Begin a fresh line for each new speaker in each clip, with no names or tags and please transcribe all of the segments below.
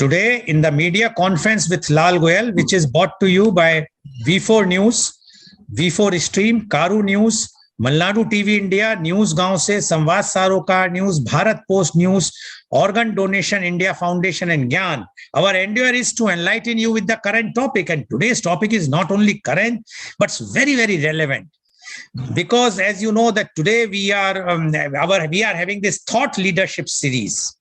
Today in the media conference with Lal Goel, which is brought to you by V4 News, V4 Stream, Karu News, Malnadu TV India, News Gaon se, Samvad Sarocar News, Bharat Post News, Organ Donation India Foundation and Gyan. Our endeavor is to enlighten you with the current topic, and today's topic is not only current but very, very relevant. Because as you know that today we are having this thought leadership series.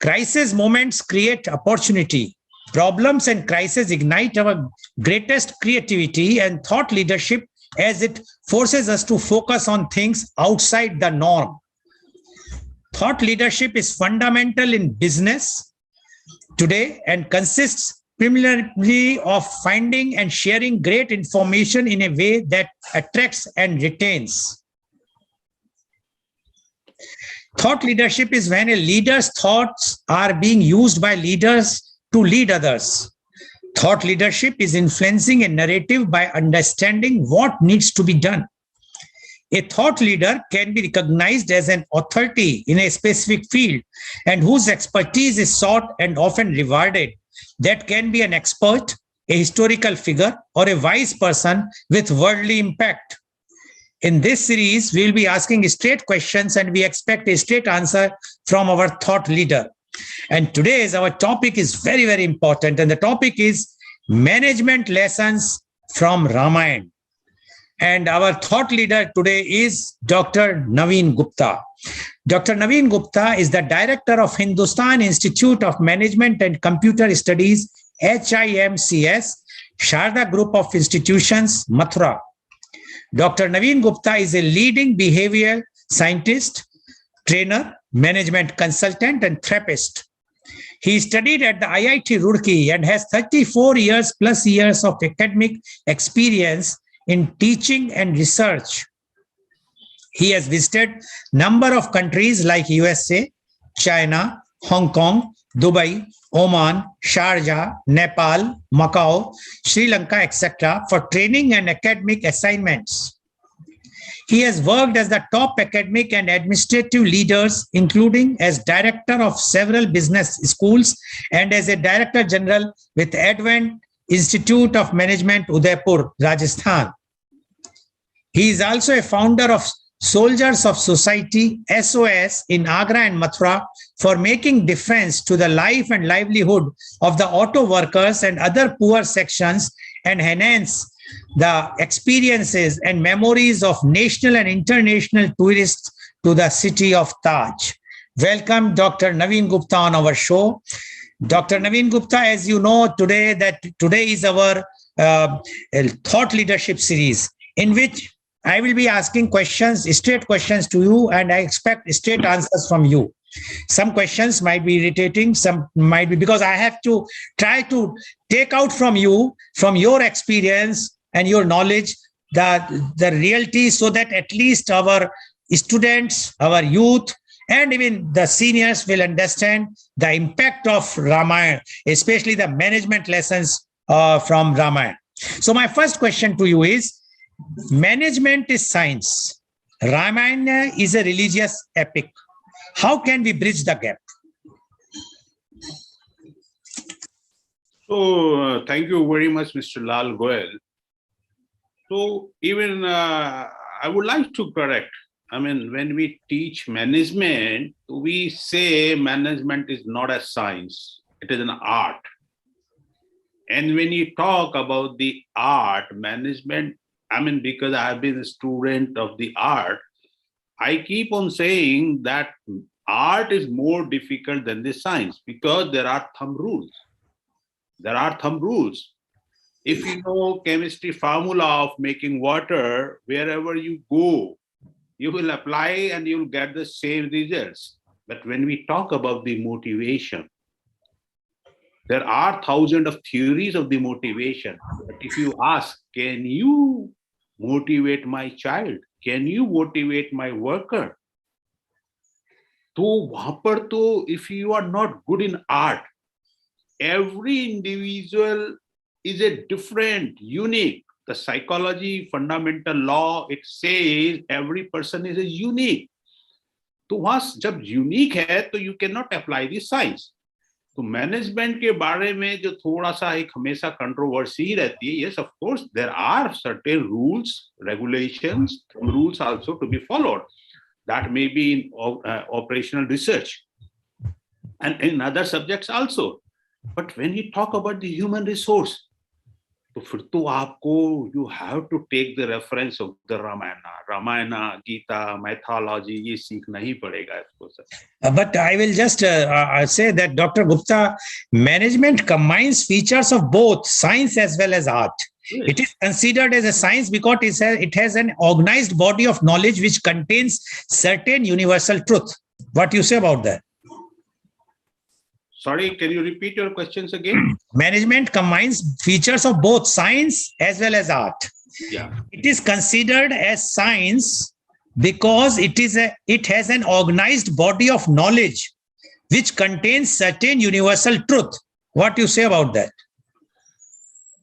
Crisis moments create opportunity. Problems and crises ignite our greatest creativity and thought leadership, as it forces us to focus on things outside the norm. Thought leadership is fundamental in business today and consists primarily of finding and sharing great information in a way that attracts and retains. Thought leadership is when a leader's thoughts are being used by leaders to lead others. Thought leadership is influencing a narrative by understanding what needs to be done. A thought leader can be recognized as an authority in a specific field and whose expertise is sought and often rewarded. That can be an expert, a historical figure, or a wise person with worldly impact. In this series, we will be asking straight questions and we expect a straight answer from our thought leader. And today's our topic is very, very important. And the topic is management lessons from Ramayana. And our thought leader today is Dr. Naveen Gupta. Dr. Naveen Gupta is the director of Hindustan Institute of Management and Computer Studies, HIMCS, Sharda Group of Institutions, Mathura. Dr. Naveen Gupta is a leading behavioral scientist, trainer, management consultant, and therapist. He studied at the IIT Roorkee and has 34 years plus years of academic experience in teaching and research. He has visited a number of countries like USA, China, Hong Kong, Dubai, Oman, Sharjah, Nepal, Macau, Sri Lanka, etc. for training and academic assignments. He has worked as the top academic and administrative leaders, including as director of several business schools and as a director general with Advent Institute of Management, Udaipur, Rajasthan. He is also a founder of Soldiers of Society, SOS, in Agra and Mathura for making difference to the life and livelihood of the auto workers and other poor sections and enhance the experiences and memories of national and international tourists to the city of Taj. Welcome, Dr. Naveen Gupta on our show. Dr. Naveen Gupta, as you know, today is our thought leadership series in which I will be asking questions, straight questions to you, and I expect straight answers from you. Some questions might be irritating, some might be because I have to try to take out from you, from your experience and your knowledge, the reality, so that at least our students, our youth, and even the seniors will understand the impact of Ramayana, especially the management lessons from Ramayana. So my first question to you is, management is science. Ramayana is a religious epic. How can we bridge the gap?
So, thank you very much, Mr. Lal Goel. So, even I would like to correct. I mean, when we teach management, we say management is not a science, it is an art. And when you talk about the art, management, I mean, because I have been a student of the art, I keep on saying that art is more difficult than the science because there are thumb rules. There are thumb rules. If you know chemistry formula of making water, wherever you go, you will apply and you will get the same results. But when we talk about the motivation, there are thousands of theories of the motivation. But if you ask, can you motivate my child? Can you motivate my worker? So, if you are not good in art, every individual is a different, unique. The psychology fundamental law, it says every person is a unique. तो वहां जब unique है तो you cannot apply the science. तो management के बारे में जो थोड़ा सा एक हमेशा कंट्रोवर्सी रहती है, yes, of course, there are certain rules, regulations, rules also to be followed. That may be in operational research and in other subjects also. But when you talk about the human resource, तो फिर तो आपको you have to take the reference of the Ramayana, Gita, mythology, ये सीखना ही पड़ेगा इसको sir.
But I will just say that Dr. Gupta, management combines features of both science as well as art.
Yes.
It is considered as a science because it has an organized body of knowledge which contains certain universal truth. What do you say about that?
Sorry, can you repeat your questions again?
Management combines features of both science as well as art.
Yeah.
It is considered as science because it has an organized body of knowledge which contains certain universal truth. What do you say about that?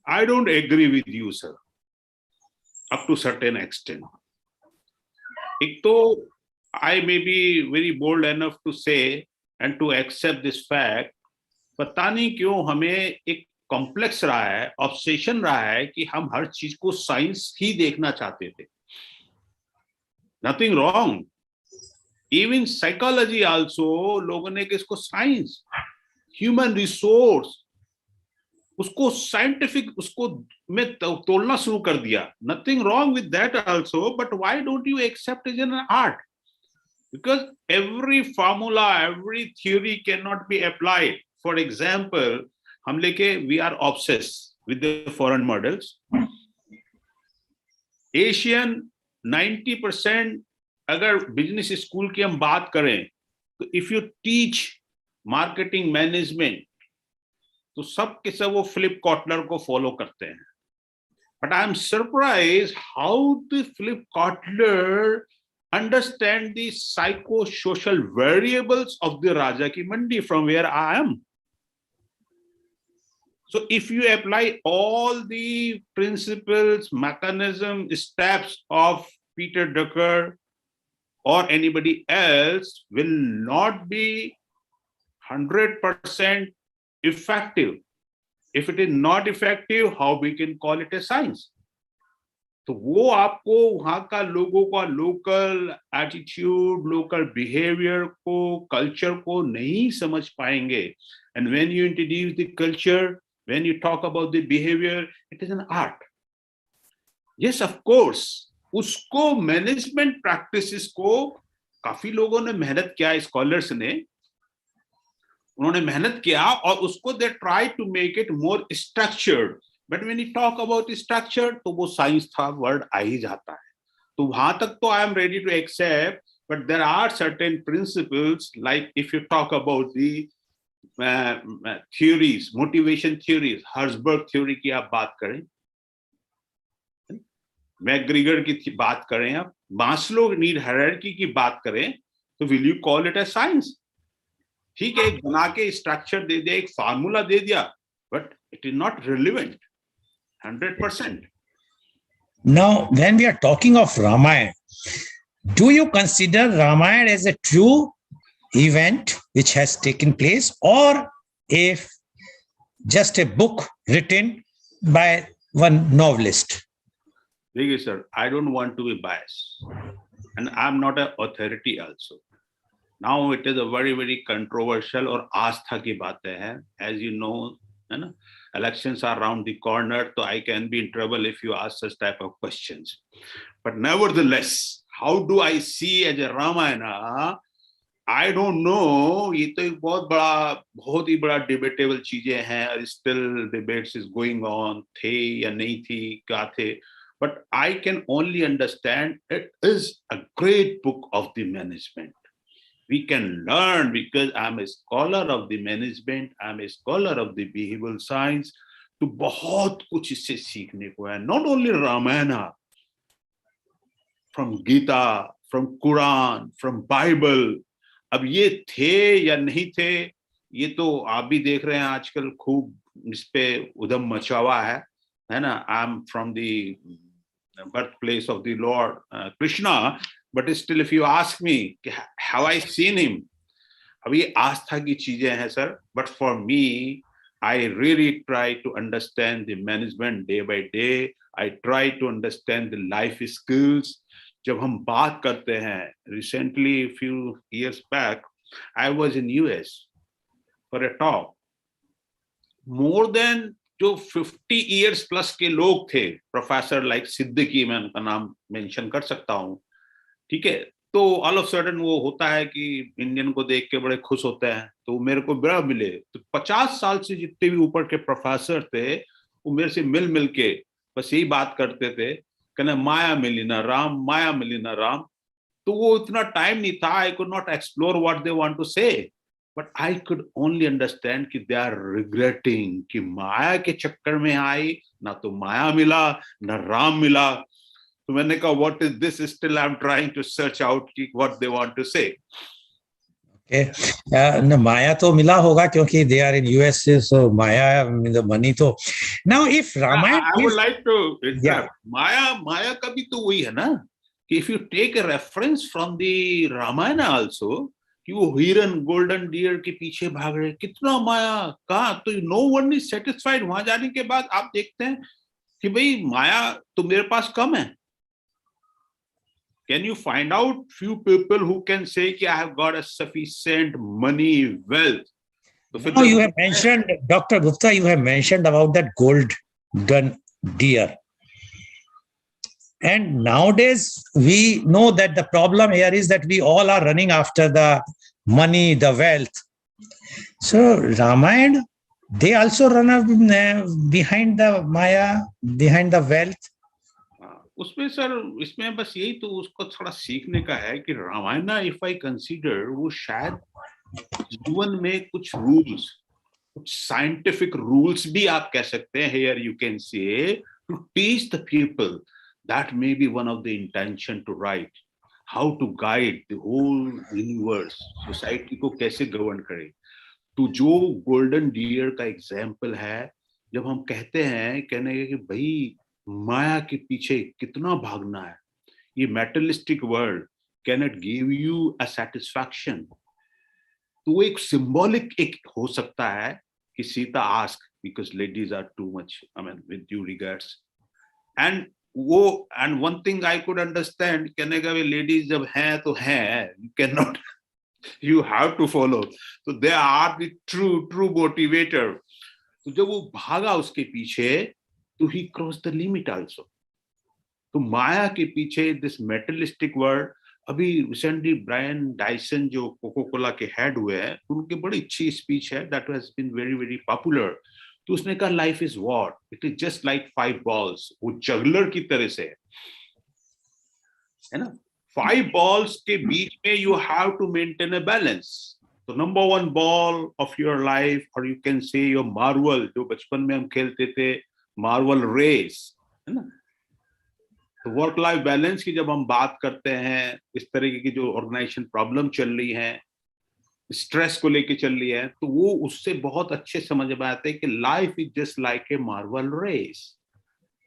I don't agree with you, sir, up to certain extent. एक तो I may be very bold enough to say and to accept this fact, पता नहीं क्यों हमें एक complex रहा है, obsession रहा है कि हम हर चीज को साइंस ही देखना चाहते थे. Nothing wrong, even psychology also लोगों ने किसको साइंस, ह्यूमन रिसोर्स, उसको साइंटिफिक उसको में तोड़ना शुरू कर दिया. Nothing wrong with that also, but why don't you accept it in an art? Because every formula, every theory cannot be applied. For example, हम लेके we are obsessed with the foreign models. Asian 90% अगर business school की हम बात करें तो if you teach marketing management तो सब के सब वो फिलिप कॉटलर को फॉलो करते हैं. But I am surprised how the Philip Kotler understand the psychosocial variables of the Raja ki Mandi from where I am. So if you apply all the principles, mechanism, steps of Peter Drucker or anybody else will not be 100% effective. If it is not effective, how we can call it a science? तो वो आपको वहां का लोगों का local attitude, local behaviour को, culture को नहीं समझ पाएंगे. And when you introduce the culture, when you talk about the behaviour, it is an art. Yes, of course उसको मैनेजमेंट प्रैक्टिसेस को काफी लोगों ने मेहनत किया, स्कॉलर्स ने उन्होंने मेहनत किया और उसको they try to make it more structured. But when you talk about structure तो वो साइंस था वर्ड आ ही जाता है. तो वहां तक तो I am ready to accept, but there are certain principles like if you talk about the theories, motivation theories, Herzberg theory की आप बात करें, मैकग्रीगर की बात करें, आप मास्लो नीड हायरार्की की बात करें, तो will you call it A science? ठीक है, एक बना के स्ट्रक्चर दे दिया, एक फार्मूला दे दिया, but it is not relevant 100%.
Now, when we are talking of Ramayana, do you consider Ramayana as a true event which has taken place, or if just a book written by one novelist?
देखिए sir, I don't want to be biased and I'm not an authority also. Now it is a very very controversial और आस्था की बातें हैं, as you know, है ना, elections are around the corner, so I can be in trouble if you ask such type of questions. But nevertheless, how do I see as a Ramayana? I don't know. ये तो एक बहुत ही बड़ा debatable चीजें हैं और still debates is going on, थे या नहीं थी, क्या थे. But I can only understand it is a great book of the management. We can learn because I'm a scholar of the management, I'm a scholar of the behavioral science. तो बहुत कुछ इससे सीखने को है. Not only Ramayana, from Gita, from Quran, from Bible. अब ये थे या नहीं थे, ये तो आप भी देख रहे हैं आजकल खूब इस पे उधम मचा हुआ है ना. I'm from the birthplace of the Lord Krishna, but still if you ask me have I seen him, अभी आस्था की चीजें हैं sir, but for me I really try to understand the management day by day. I try to understand the life skills. जब हम बात करते हैं, recently few years back, I was in US for a talk. More than जो 50 years plus के लोग थे, professor like Siddiqui, मैं उनका नाम मेंशन कर सकता हूँ, ठीक है। तो ऑल ऑफ सडन वो होता है कि इंडियन को देख के बड़े खुश होते हैं, तो मेरे को बड़ा मिले। तो 50 साल से जितने भी ऊपर के प्रोफेसर थे, वो मेरे से मिल मिल के बस यही बात करते थे, कहना माया मिली ना राम, माया मिली ना राम। तो वो इतना टाइम नहीं था, I could not explore what they want to say, but I could only understand कि दे आर रिग्रेटिंग कि माया के चक्कर में आई, ना तो माया मिला ना राम मिला। तो मैंने कहा what is this, still I am trying to search out कि what they want to say.
न माया तो मिला होगा क्योंकि they are in USA, so माया मनी तो। Now if Ramayan,
I would like to interrupt, माया का भी तो वही है ना कि if you take a reference from the Ramayan also, कि वो हिरन गोल्डन डियर के पीछे भाग रहे, कितना माया, कहा तो नो वन इज सेटिस्फाइड। वहां जाने के बाद आप देखते हैं कि भाई माया तो मेरे पास कम है। Can you find out few people who can say कि I have got a sufficient money, wealth?
now you have mentioned, Dr. Gupta, you have mentioned about that golden deer. And nowadays, we know that the problem here is that we all are running after the money, the wealth. So Ramayana, they also run behind the Maya, behind the wealth.
उसमें sir, इसमें बस यही तो उसको थोड़ा सीखने का है कि रामायण, इफ आई कंसीडर, वो शायद जीवन में कुछ रूल्स, कुछ साइंटिफिक रूल्स भी आप कह सकते हैं, here you can say to teach the people, that may be one of the intention to write, how to guide the whole universe, society को कैसे गवर्न करे। तो जो गोल्डन डियर का एग्जाम्पल है, जब हम कहते हैं, कहने कि भाई माया के पीछे कितना भागना है, ये materialistic world cannot give you a satisfaction. तो वो एक सिंबॉलिक एक हो सकता है कि Sita ask because ladies are too much, I mean with due regards, and वो, and one thing I could understand, कहने का लेडीज जब हैं तो हैं, you can not, you have to follow, so they are the true motivator. तो जब वो भागा उसके पीछे, तो he crossed the limit also. तो माया के पीछे दिस मेटलिस्टिक वर्ल्ड, अभी रिसेंटली ब्रायन डाइसन जो कोको कोला के हेड हुए हैं, उनकी बड़ी अच्छी स्पीच है, that has been very very popular. तो उसने कहा life is war, it is just like 5 balls, वो जगलर की तरह से है ना, 5 balls के बीच में you have to maintain a balance. तो number 1 ball of your life, or you can say your marvel, जो बचपन में हम खेलते थे, मार्वल रेस, है ना। तो वर्क लाइफ बैलेंस की जब हम बात करते हैं, इस तरीके की जो ऑर्गेनाइजेशन प्रॉब्लम चल रही है, स्ट्रेस को लेके चल रही है, तो वो उससे बहुत अच्छे समझ में आते हैं कि life is just like a marvel race.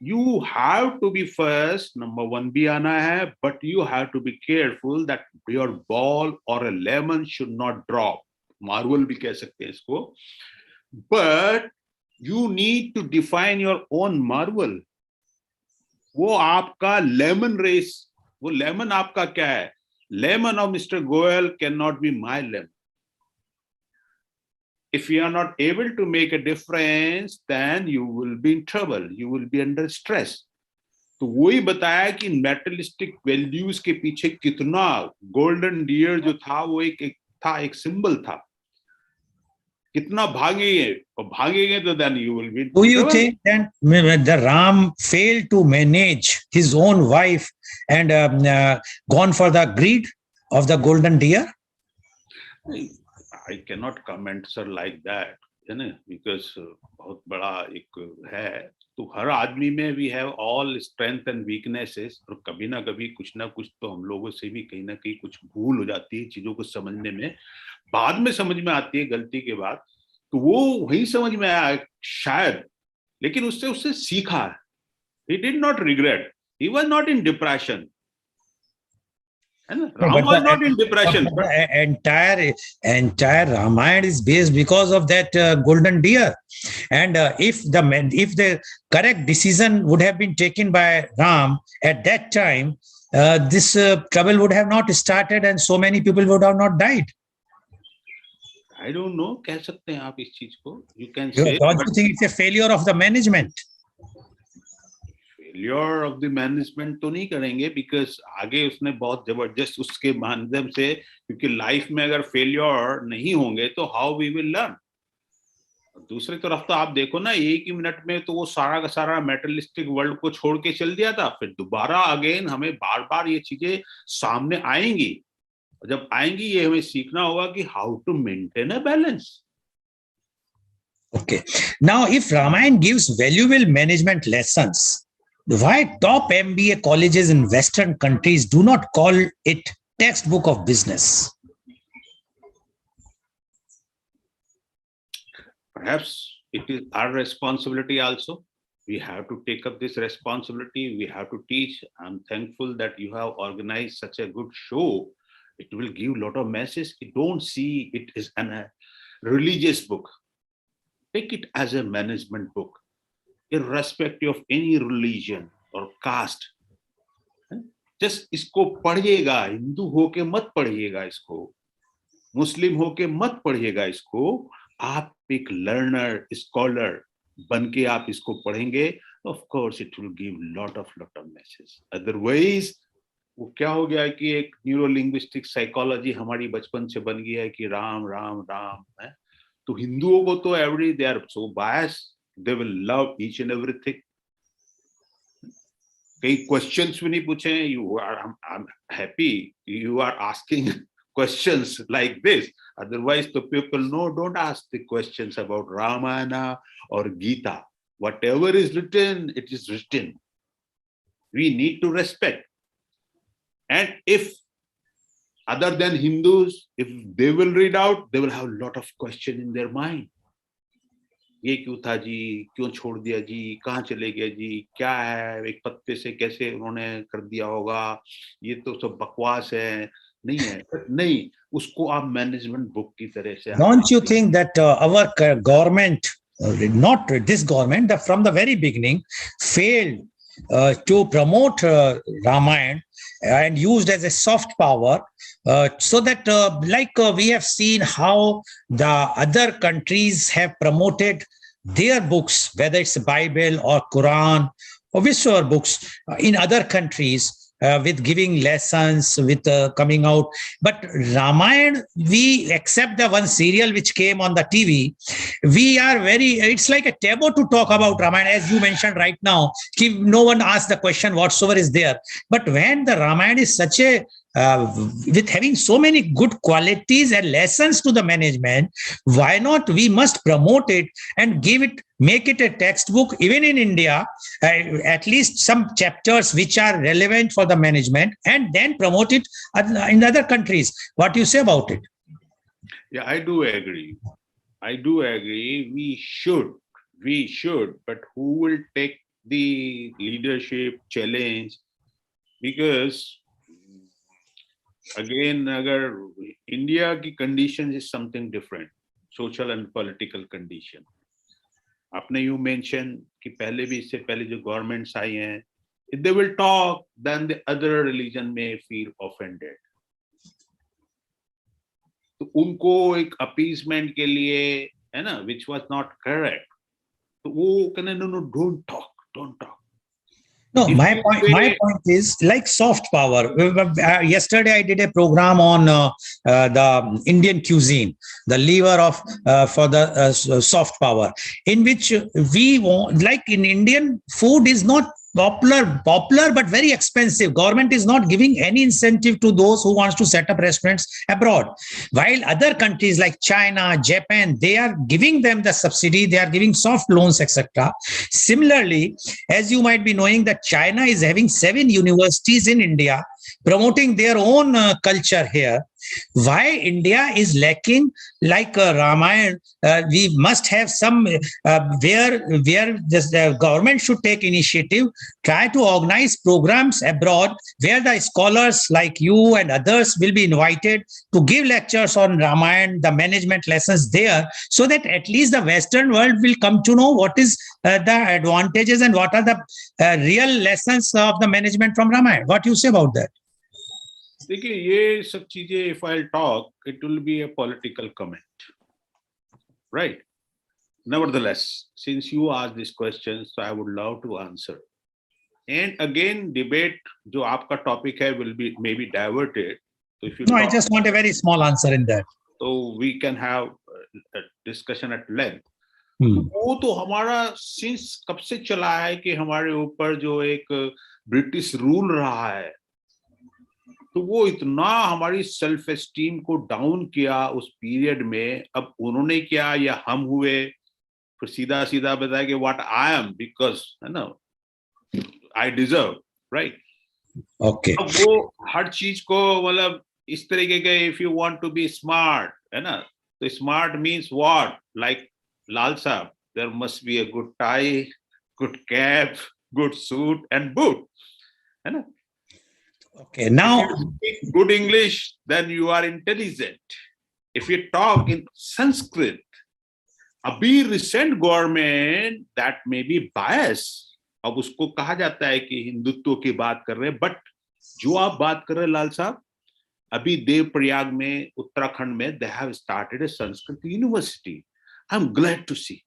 You have to be first, number 1 भी आना है, but you have to be careful that your ball or a lemon should not drop. Marvel भी कह सकते हैं इसको, but you need to define your own marvel. वो आपका lemon race, वो lemon आपका क्या है? Lemon of Mr. Goel cannot be my lemon. If you are not able to make a difference, then you will be in trouble, you will be under stress. तो वही बताया कि मेटलिस्टिक values के पीछे कितना गोल्डन डियर जो था, वो एक था, एक सिंबल था, कितना भागेंगे, और भागेंगे तो then you will be in trouble.
Do you think that the Ram failed to manage his own wife and gone for the greed of the golden deer?
I cannot comment sir like that, है ना, because बहुत बड़ा एक है, तो हर आदमी में we have all strength and weaknesses, और कभी ना कभी कुछ ना कुछ तो हम लोगों से भी कहीं ना कहीं कुछ भूल हो जाती है, चीजों को समझने में, बाद में समझ में आती है गलती के बाद, तो वो वही समझ में आया शायद, लेकिन उससे सीखा, he did not regret, he was not in depression, And
No,
Ram was not in depression.
but the entire Ramayana is based because of that golden deer. And if the correct decision would have been taken by Ram at that time, this trouble would have not started, and so many people would have not died.
I don't know, कह सकते हैं आप इस चीज को. You can
Don't
say,
you think it's a failure of the management?
failure of the management तो नहीं करेंगे, because आगे उसने बहुत जबरदस्त उसके माध्यम से, क्योंकि लाइफ में अगर फेलियर नहीं होंगे तो हाउ वी विल लर्न. दूसरी तरफ तो आप देखो ना, एक ही मिनट में तो वो सारा का सारा मेटलिस्टिक वर्ल्ड को छोड़ के चल दिया था. फिर दोबारा अगेन हमें बार बार ये चीजें सामने आएंगी. जब आएंगी ये हमें सीखना होगा कि how to maintain a balance.
Okay. Now, if Ramayana gives valuable management lessons, why top MBA colleges in Western countries do not call it textbook of business?
Perhaps it is our responsibility also. We have to take up this responsibility. We have to teach. I'm thankful that you have organized such a good show. It will give a lot of message. Don't see it as a religious book. Take it as a management book, irrespective of any religion or caste. Just इसको पढ़िएगा, हिंदू होके मत पढ़िएगा इसको, मुस्लिम होके मत पढ़िएगा इसको. आप एक लर्नर, स्कॉलर बन के आप इसको पढ़ेंगे, of course it will give lot of message. Otherwise वो क्या हो गया है कि एक न्यूरो लिंग्विस्टिक साइकोलॉजी हमारी बचपन से बन गई है कि राम राम राम है. तो हिंदुओं को तो every they are so biased, they will love each and everything. कई क्वेश्चंस भी नहीं पूछे. You are, I am happy you are asking questions like this. Otherwise the people know, don't ask the questions about Ramayana or Gita. Whatever is written, it is written. We need to respect. And if other than Hindus, if they will read out, they will have a lot of question in their mind. ये क्यों था जी, क्यों छोड़ दिया जी, कहाँ चले गए जी, क्या है, एक पत्ते से कैसे उन्होंने कर दिया होगा, ये तो सब बकवास है. नहीं है, नहीं, उसको आप मैनेजमेंट बुक की तरह से.
Don't you think that our government, not this government, that from the very beginning failed to promote Ramayana and used as a soft power, so that we have seen how the other countries have promoted their books, whether it's Bible or Quran or whichever books in other countries, with giving lessons, with coming out. But Ramayana, we accept the one serial which came on the TV. We are it's like a taboo to talk about Ramayana, as you mentioned right now. No one asks the question whatsoever is there. But when the Ramayana is such a with having so many good qualities and lessons to the management, why not we must promote it and make it a textbook even in India, at least some chapters which are relevant for the management, and then promote it in other countries. What do you say about it?
Yeah, I do agree. We should, but who will take the leadership challenge? Because again, agar India ki condition is something different, social and political condition. आपने you mention कि पहले भी, इससे पहले जो governments आई हैं, if they will talk, then the other religion may feel offended. तो उनको एक अपीसमेंट के लिए, है ना, which was not correct, तो वो कहने no, don't talk.
No, my point is like soft power. Yesterday I did a program on the Indian cuisine, the lever of for the soft power, in which we want, like in Indian food is not popular but very expensive. Government is not giving any incentive to those who wants to set up restaurants abroad, while other countries like China, Japan, they are giving them the subsidy, they are giving soft loans, etc. Similarly, as you might be knowing, that China is having 7 universities in India promoting their own culture here, Why India is lacking like Ramayana? We must have some where the government should take initiative, try to organize programs abroad where the scholars like you and others will be invited to give lectures on Ramayana, the management lessons there, so that at least the Western world will come to know what is the advantages and what are the real lessons of the management from Ramayana. What you say about that?
देखिए ये सब चीजें if I'll talk, it will be a political comment, right? Nevertheless, since you asked this question, so I would love to answer. And again, debate जो आपका topic है will be maybe diverted. So if you
No, I just want a very small answer in that.
So we can have a discussion at length. वो तो हमारा since कब से चला है कि हमारे ऊपर जो एक ब्रिटिश रूल रहा है, तो वो इतना हमारी सेल्फ एस्टीम को डाउन किया उस पीरियड में. अब उन्होंने किया या हम हुए, फिर सीधा सीधा बताया कि व्हाट आई एम बिकॉज है ना आई डिजर्व, राइट?
ओके,
अब वो हर चीज को मतलब इस तरीके के if you want to be smart है ना, तो स्मार्ट मींस व्हाट, लाइक लाल साहब, there must be a good tie, good cap, good suit and boot, है ना?
Okay, now
if you speak good English, then you are intelligent. If you talk in Sanskrit, अभी recent government that may be biased. अब उसको कहा जाता है कि हिंदुत्व की बात कर रहे हैं, बट जो आप बात कर रहे हैं लाल साहब, अभी देवप्रयाग में उत्तराखंड में they have started a Sanskrit university. I'm glad to see.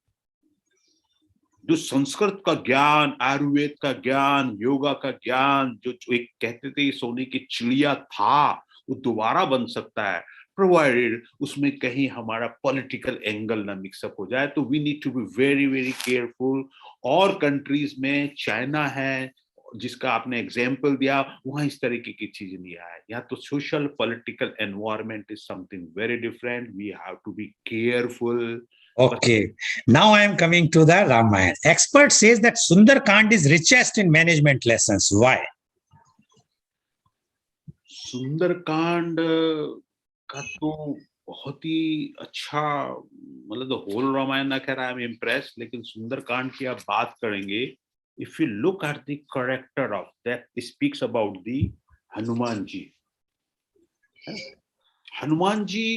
जो संस्कृत का ज्ञान, आयुर्वेद का ज्ञान, योगा का ज्ञान, जो एक कहते थे सोने की चिड़िया था, वो दोबारा बन सकता है, प्रोवाइडेड उसमें कहीं हमारा पॉलिटिकल एंगल ना मिक्सअप हो जाए. तो we need to be very very careful. और कंट्रीज में चाइना है जिसका आपने एग्जाम्पल दिया, वहां इस तरीके की चीज नहीं है. यहाँ तो social political environment is something very different. We have to be careful.
Okay, now I am coming to the Ramayana. Expert says that Sundarkand is richest in management lessons. Why?
Sundarkand का तो बहुत ही अच्छा, मतलब द होल रामायण ना कह रहा, I am impress, लेकिन सुंदरकांड की आप बात करेंगे, if you look at the character of that speaks about the Hanuman ji. Hanuman ji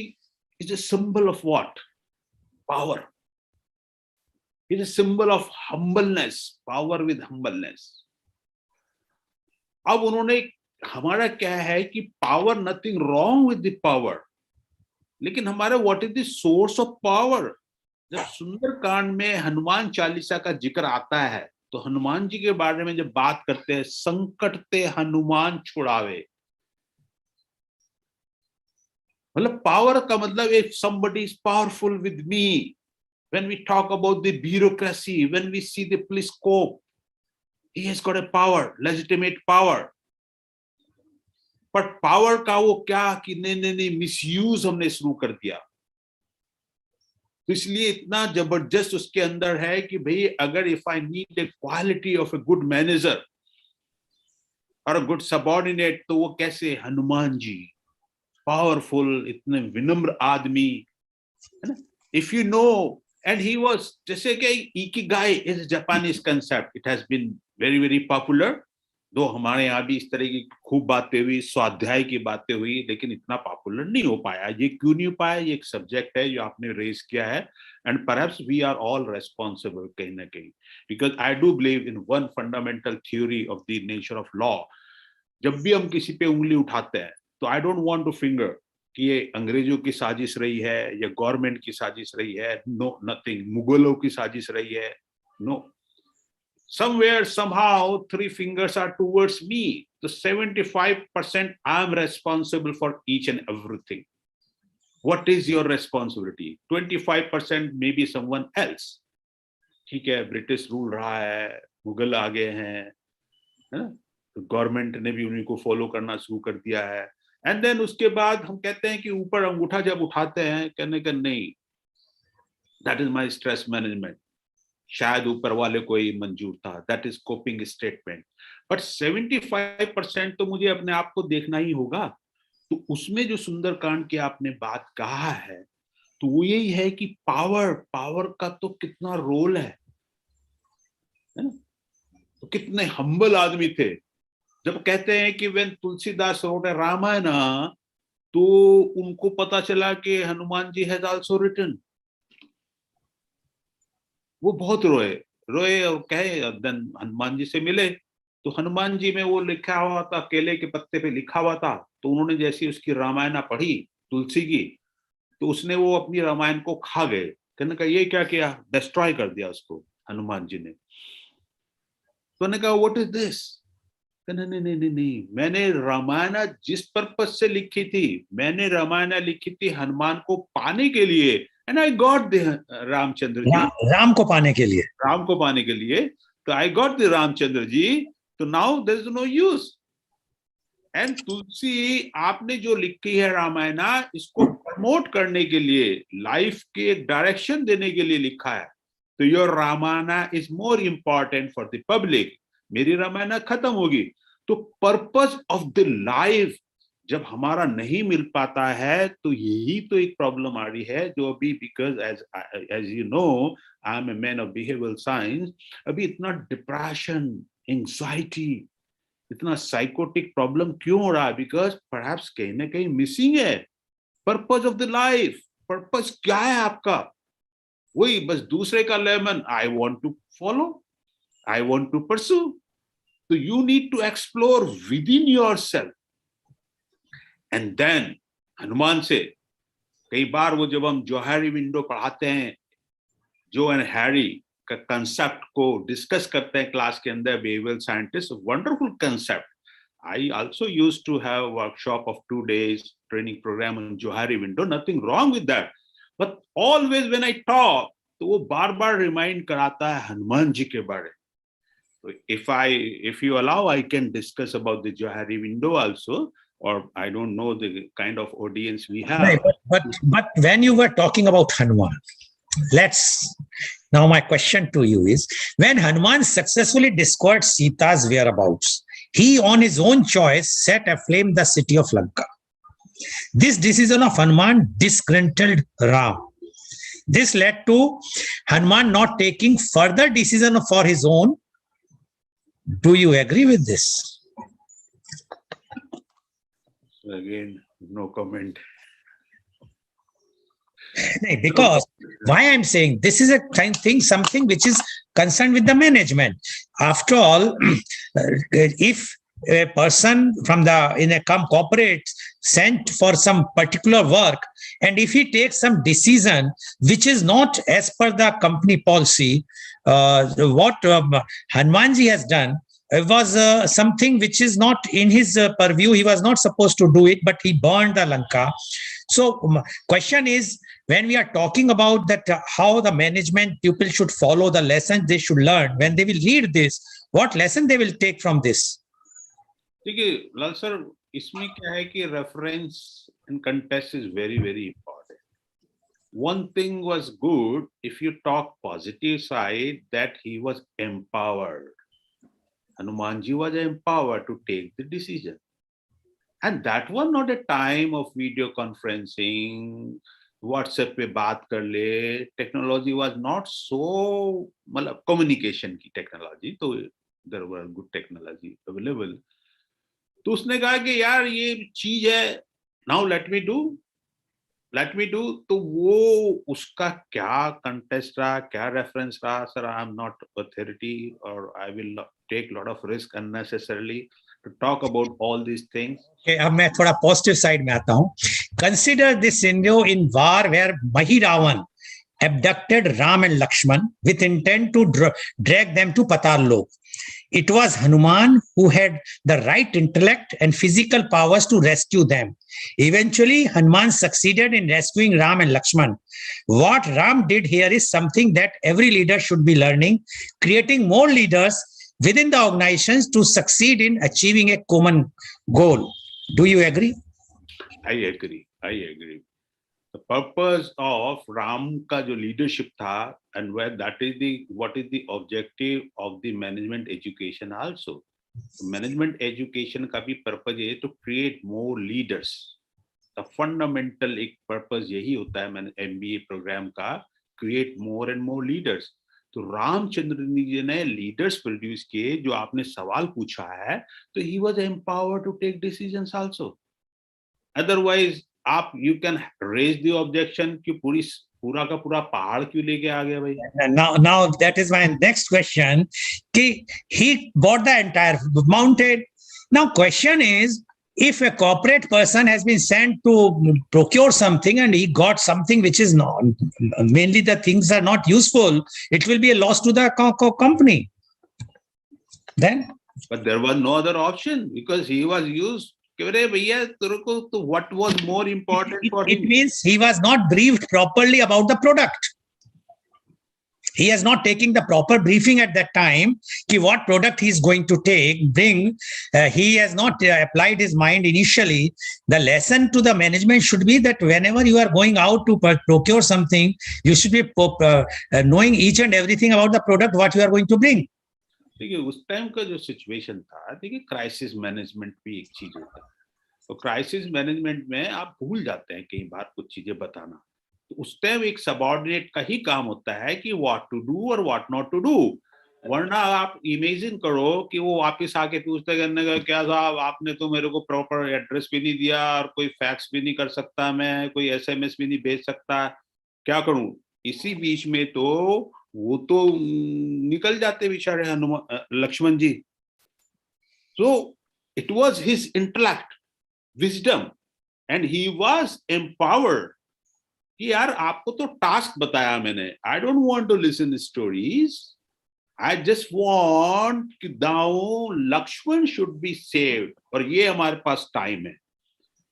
is a symbol of what? power. It is a symbol of humbleness, power with humbleness. अब उन्होंने, हमारा क्या है कि power, nothing wrong with the power, लेकिन हमारा what is the source of power. जब सुंदरकांड में हनुमान चालीसा का जिक्र आता है, तो हनुमान जी के बारे में जब बात करते हैं, संकट ते हनुमान छुड़ावे, मतलब पावर का मतलब if somebody is powerful with me. When we talk about the bureaucracy, when we see the police scope, he has got a power, legitimate power. But power का वो क्या कि नहीं मिसयूज हमने शुरू कर दिया. तो इसलिए इतना जबरदस्त उसके अंदर है कि भाई अगर if I need a quality of a good manager or a good subordinate, तो वो कैसे? हनुमान जी, पावरफुल, इतने विनम्र आदमी, है ना? If you know, and he was, जैसे कि Ikigai is a Japanese concept. It has been very very popular. दो हमारे यहाँ भी इस तरह की खूब बातें हुई, स्वाध्याय की बातें हुई, लेकिन इतना पॉपुलर नहीं हो पाया. ये क्यों नहीं हो पाया? ये एक सब्जेक्ट है जो आपने रेज किया है, and perhaps we are all responsible कहीं ना कहीं, because I do believe in one fundamental theory of the nature of law. जब भी हम किसी पे उंगली उठाते हैं, तो I don't want to finger कि ये अंग्रेजों की साजिश रही है या गवर्नमेंट की साजिश रही है. No, nothing. मुगलों की साजिश रही है? No. Somewhere, somehow, three fingers are towards me. So 75% I am responsible for each and everything. What is your responsibility? 25% maybe someone else. ठीक है, ब्रिटिश रूल रहा है, मुगल आ गए हैं, है ना? तो गवर्नमेंट ने भी उन्हीं को फॉलो करना शुरू कर दिया है. एंड देन उसके बाद हम कहते हैं कि ऊपर अंगूठा जब उठाते हैं, कहने का नहीं, that is my stress management. शायद ऊपर वाले को ही मंजूर था, that is coping statement. But 75% तो मुझे अपने आप को देखना ही होगा. तो उसमें जो सुंदरकांड की आपने बात कहा है, तो वो यही है कि पावर का तो कितना रोल है ना? तो कितने हम्बल आदमी थे। जब कहते हैं कि when Tulsidas wrote a Ramayana, तो उनको पता चला कि Hanuman ji has also written, वो बहुत रोए रोए और कहे, देन हनुमान जी से मिले, तो हनुमान जी में वो लिखा हुआ था, केले के पत्ते पे लिखा हुआ था। तो उन्होंने जैसी उसकी रामायण पढ़ी तुलसी की, तो उसने वो अपनी रामायण को खा गए। कहने का ये क्या किया, डिस्ट्रॉय कर दिया उसको हनुमान जी ने। तो ने कहा व्हाट इज दिस, नहीं नहीं नहीं नहीं नहीं, मैंने रामायण जिस पर्पज से लिखी थी, मैंने रामायण लिखी थी हनुमान को पाने के लिए, and I got the Ramchandra ji,
Ram को पाने के लिए,
राम को पाने के लिए, तो I got the Ramchandra ji, तो now there is no use. And Tulsi आपने जो लिखी है रामायण, इसको प्रमोट करने के लिए, लाइफ के एक डायरेक्शन देने के लिए लिखा है, तो your Ramayana is more important for the public. मेरी रामायण खत्म होगी, तो पर्पस ऑफ द लाइफ जब हमारा नहीं मिल पाता है, तो यही तो एक प्रॉब्लम आ रही है जो अभी, because as you know, I am a man of behavioural science, अभी इतना डिप्रेशन, एंजाइटी, इतना साइकोटिक प्रॉब्लम क्यों हो रहा है? बिकॉज परहैप्स कहीं ना कहीं मिसिंग है purpose of the life. Purpose क्या है आपका? वही बस दूसरे का लेमन, I want to follow, I want to pursue. तो you need to explore within yourself, and then Hanuman से कई बार वो जब हम जोहारी विंडो पढ़ाते हैं, जो एंड हैरी का कंसेप्ट को डिस्कस करते हैं क्लास के अंदर, behavioural scientist, wonderful concept. I also used to have a workshop of 2 days training program on Johari window. Nothing wrong with that. But always when I talk, तो वो बार बार remind कराता है हनुमान जी के बारे में। If you allow, I can discuss about the Johari window also, or I don't know the kind of audience we have.
right, but when you were talking about Hanuman, let's now, my question to you is, when Hanuman successfully discovered Sita's whereabouts, he on his own choice set aflame the city of Lanka. This decision of Hanuman disgruntled Ram. This led to Hanuman not taking further decision for his own. Do you agree with this?
So again, no comment.
Because why I'm saying this is a thing, something which is concerned with the management. After all, if a person from the in a corporate sent for some particular work, and if he takes some decision which is not as per the company policy, what Hanumanji has done was something which is not in his purview. He was not supposed to do it, but he burned the Lanka. So question is, when we are talking about that, how the management people should follow the lessons they should learn when they will read this, what lesson they will take from this?
देखिए लाल sir, इसमें क्या है कि reference and contest is very very important. One thing was good, if you talk positive side, that he was empowered. Hanumanji was empowered to take the decision. And that was not a time of video conferencing, WhatsApp पे बात कर ले. Technology was not so, मतलब communication की technology, तो there were good technology available. तो उसने कहा कि यार ये चीज है, now let me do. तो वो उसका क्या कंटेस्ट रहा, क्या रेफरेंस रहा, sir I am not authority और I will take lot of risk unnecessarily to talk about all these things.
अब मैं थोड़ा पॉजिटिव साइड में आता हूं. Consider this scenario in war where Mahiravan abducted Ram and Lakshman with intent to drag them to Patal Lok. It was Hanuman who had the right intellect and physical powers to rescue them. Eventually, Hanuman succeeded in rescuing Ram and Lakshman. What Ram did here is something that every leader should be learning, creating more leaders within the organizations to succeed in achieving a common goal. Do you agree?
I agree. The purpose of Ram का जो leadership था, and where that is what is the objective of the management education also. Management education का भी purpose है to create more leaders. The fundamental एक purpose यही होता है मैंने MBA प्रोग्राम का, create more and more leaders. तो रामचंद्र जी ने लीडर्स प्रोड्यूस किए। जो आपने सवाल पूछा है, तो he was empowered to take decisions also. Otherwise आप you can raise the objection कि पूरा का पूरा पहाड़ क्यों लेके आ गया भाई।
Now that is my next question. He bought the entire mounted. Now question is, if a corporate person has been sent to procure something and he got something which is not, mainly the things are not useful, it will be a loss to the company. Then?
But there was no other option because he was used. What was more important for him?
It means he was not briefed properly about the product. He has not taken the proper briefing at that time. What product he is going to bring. He has not applied his mind initially. The lesson to the management should be that whenever you are going out to procure something, you should be knowing each and everything about the product, what you are going to bring.
देखिए उस time का जो situation था, देखिए crisis management भी एक चीज होता है। तो क्राइसिस मैनेजमेंट में आप भूल जाते हैं कई बार कुछ चीजें बताना। तो उस टाइम एक सबऑर्डिनेट का ही काम होता है कि व्हाट टू डू और व्हाट नॉट टू डू। वरना आप इमेजिन करो कि वो वापस आके पूछते करने का, क्या साहब आपने तो मेरे को प्रॉपर एड्रेस भी नहीं दिया और कोई फैक्स भी नहीं कर सकता, मैं कोई SMS भी नहीं भेज सकता, क्या करूं। इसी बीच में तो वो तो निकल जाते बेचारे लक्ष्मण जी। So it was his intellect, wisdom, and he was empowered कि यार आपको तो टास्क बताया मैंने, I don't want to listen to stories, I just want कि दाऊ लक्ष्मण should be saved और ये हमारे पास टाइम है।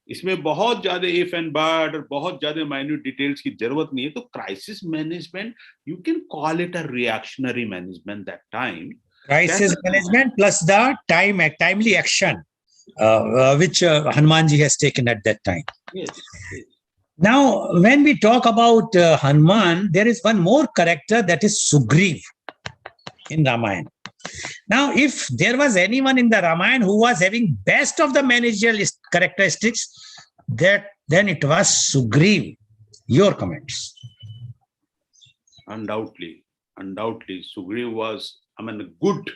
इसमें बहुत ज्यादा इफ एंड बट और बहुत ज्यादा माइन्यूट डिटेल्स की जरूरत नहीं है। तो crisis management you can call it a reactionary management that time.
Crisis management plus the timely action which Hanumanji has taken at that time.
Yes.
Now, when we talk about Hanuman, there is one more character, that is Sugriv in Ramayana. Now, if there was anyone in the Ramayana who was having best of the managerial characteristics, then it was Sugriv. Your comments?
Undoubtedly, Sugriv was, a good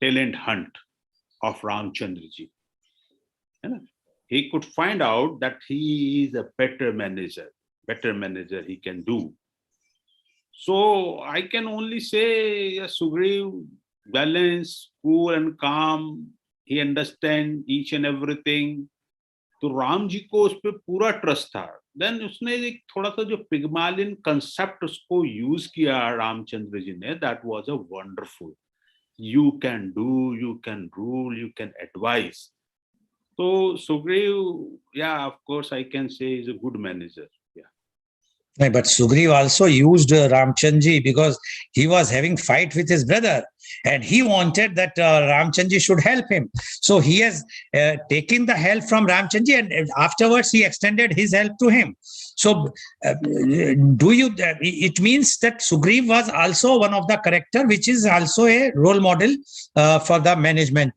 talent hunt of Ramchandra ji. He could find out that he is a better manager he can do. So I can only say Sugriv, balanced, cool and calm, he understands each and everything. तो राम जी को उस पर पूरा trust था। Then उसने एक थोड़ा सा जो पिग्मालियन कंसेप्ट उसको यूज किया रामचंद्र जी ने, that was a wonderful. You can do, you can rule, you can advice. तो सुग्रीव, या of course I can say is a good manager.
But Sugriv also used Ramchandji because he was having fight with his brother and he wanted that Ramchandji should help him. So he has taken the help from Ramchandji and afterwards he extended his help to him. So it means that Sugriv was also one of the character which is also a role model for the management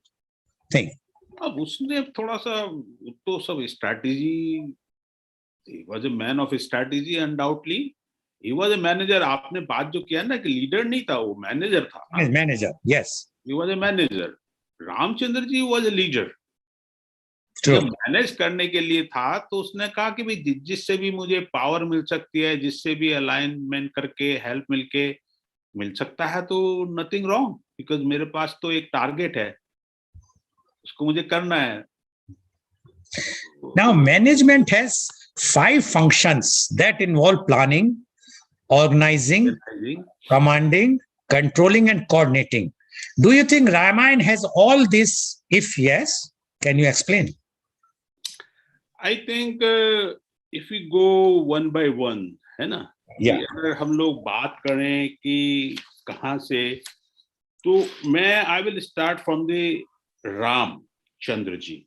thing.
अब उसने थोड़ा सा तो सब strategy, he was a man of strategy, undoubtedly he was a manager. आपने बात जो किया ना कि लीडर नहीं था, वो मैनेजर था।
Manager, yes,
he was a manager. Ramchandra ji was a leader.
True.
जब मैनेज करने के लिए था तो उसने कहा कि भाई जिससे भी मुझे पावर मिल सकती है, जिससे भी अलाइनमेंट करके हेल्प मिलके मिल सकता है, तो नथिंग रॉन्ग, बिकॉज मेरे पास तो एक टारगेट है, उसको मुझे करना है।
Now management has 5 functions that involve planning, organizing, commanding, controlling, and coordinating. Do you think Ramayana has all this? If yes, can you explain?
I think if we go one by one, है ना,
Yeah.
अगर हम लोग बात करें कि कहाँ से, तो मैं I will start from the Ramchandra ji.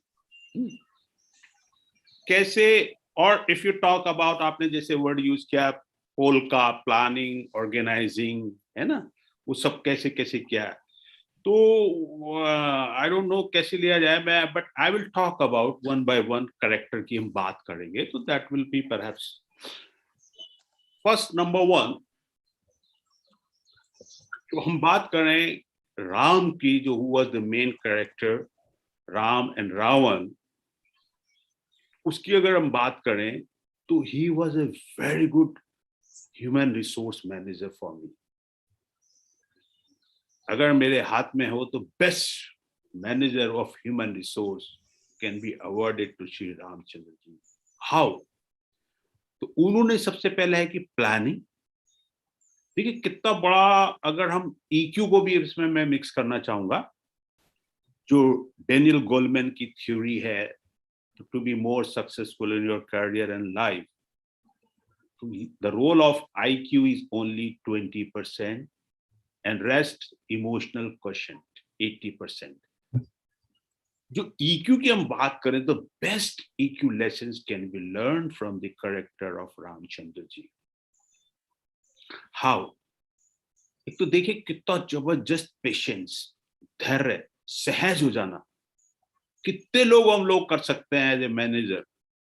कैसे, और इफ यू टॉक अबाउट, आपने जैसे वर्ड यूज किया पोल का, प्लानिंग, ऑर्गेनाइजिंग, है ना, वो सब कैसे कैसे किया। तो आई डोंट नो कैसे लिया जाए, मैं but I will talk about one by one character की हम बात करेंगे, तो that will be perhaps first number one. तो हम बात करें राम की, जो was the main character, Ram and Ravan, उसकी अगर हम बात करें तो he was a very good human resource manager for me. अगर मेरे हाथ में हो तो best manager of human resource can be awarded to Shri Ramchandra ji. How? तो उन्होंने सबसे पहले है कि प्लानिंग। देखिए कितना बड़ा, अगर हम ईक्यू को भी इसमें मैं मिक्स करना चाहूंगा, जो डेनियल गोलमैन की थ्योरी है, to be more successful in your career and life, the role of IQ is only 20% and rest emotional quotient 80%. जो EQ की हम बात करें तो best EQ lessons can be learned from the character of Ramchandra ji. How? एक तो देखिए कितना जबरदस्त पेशेंस, धैर्य, सहज हो जाना। कितने लोग कर सकते हैं एज ए मैनेजर?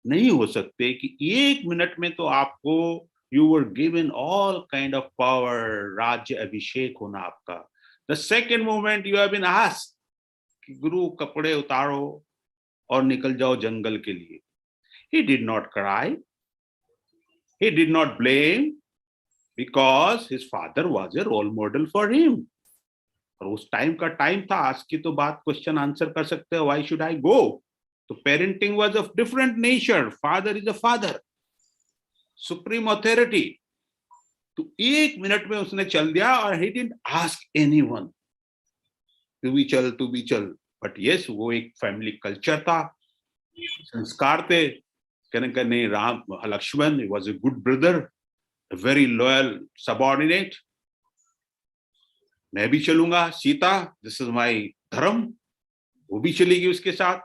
नहीं हो सकते कि एक मिनट में तो आपको you were given all kind of power, राज्य अभिषेक होना आपका। The second moment you have been asked कि गुरु कपड़े उतारो और निकल जाओ जंगल के लिए। He did not cry, he did not blame, because his father was a role model for him. और उस टाइम का टाइम था, आज की तो बात क्वेश्चन आंसर कर सकते हो, व्हाई शुड आई गो। तो parenting was of different nature, father is a father, supreme authority. तो एक मिनट में उसने चल दिया और he didn't ask anyone to be चल। बट यस, वो एक फैमिली कल्चर था, संस्कार थे। कहने का नहीं, Ram Lakshman was a good brother, very loyal subordinate. मैं भी चलूंगा, सीता दिस इज माय धर्म, वो भी चलेगी उसके साथ।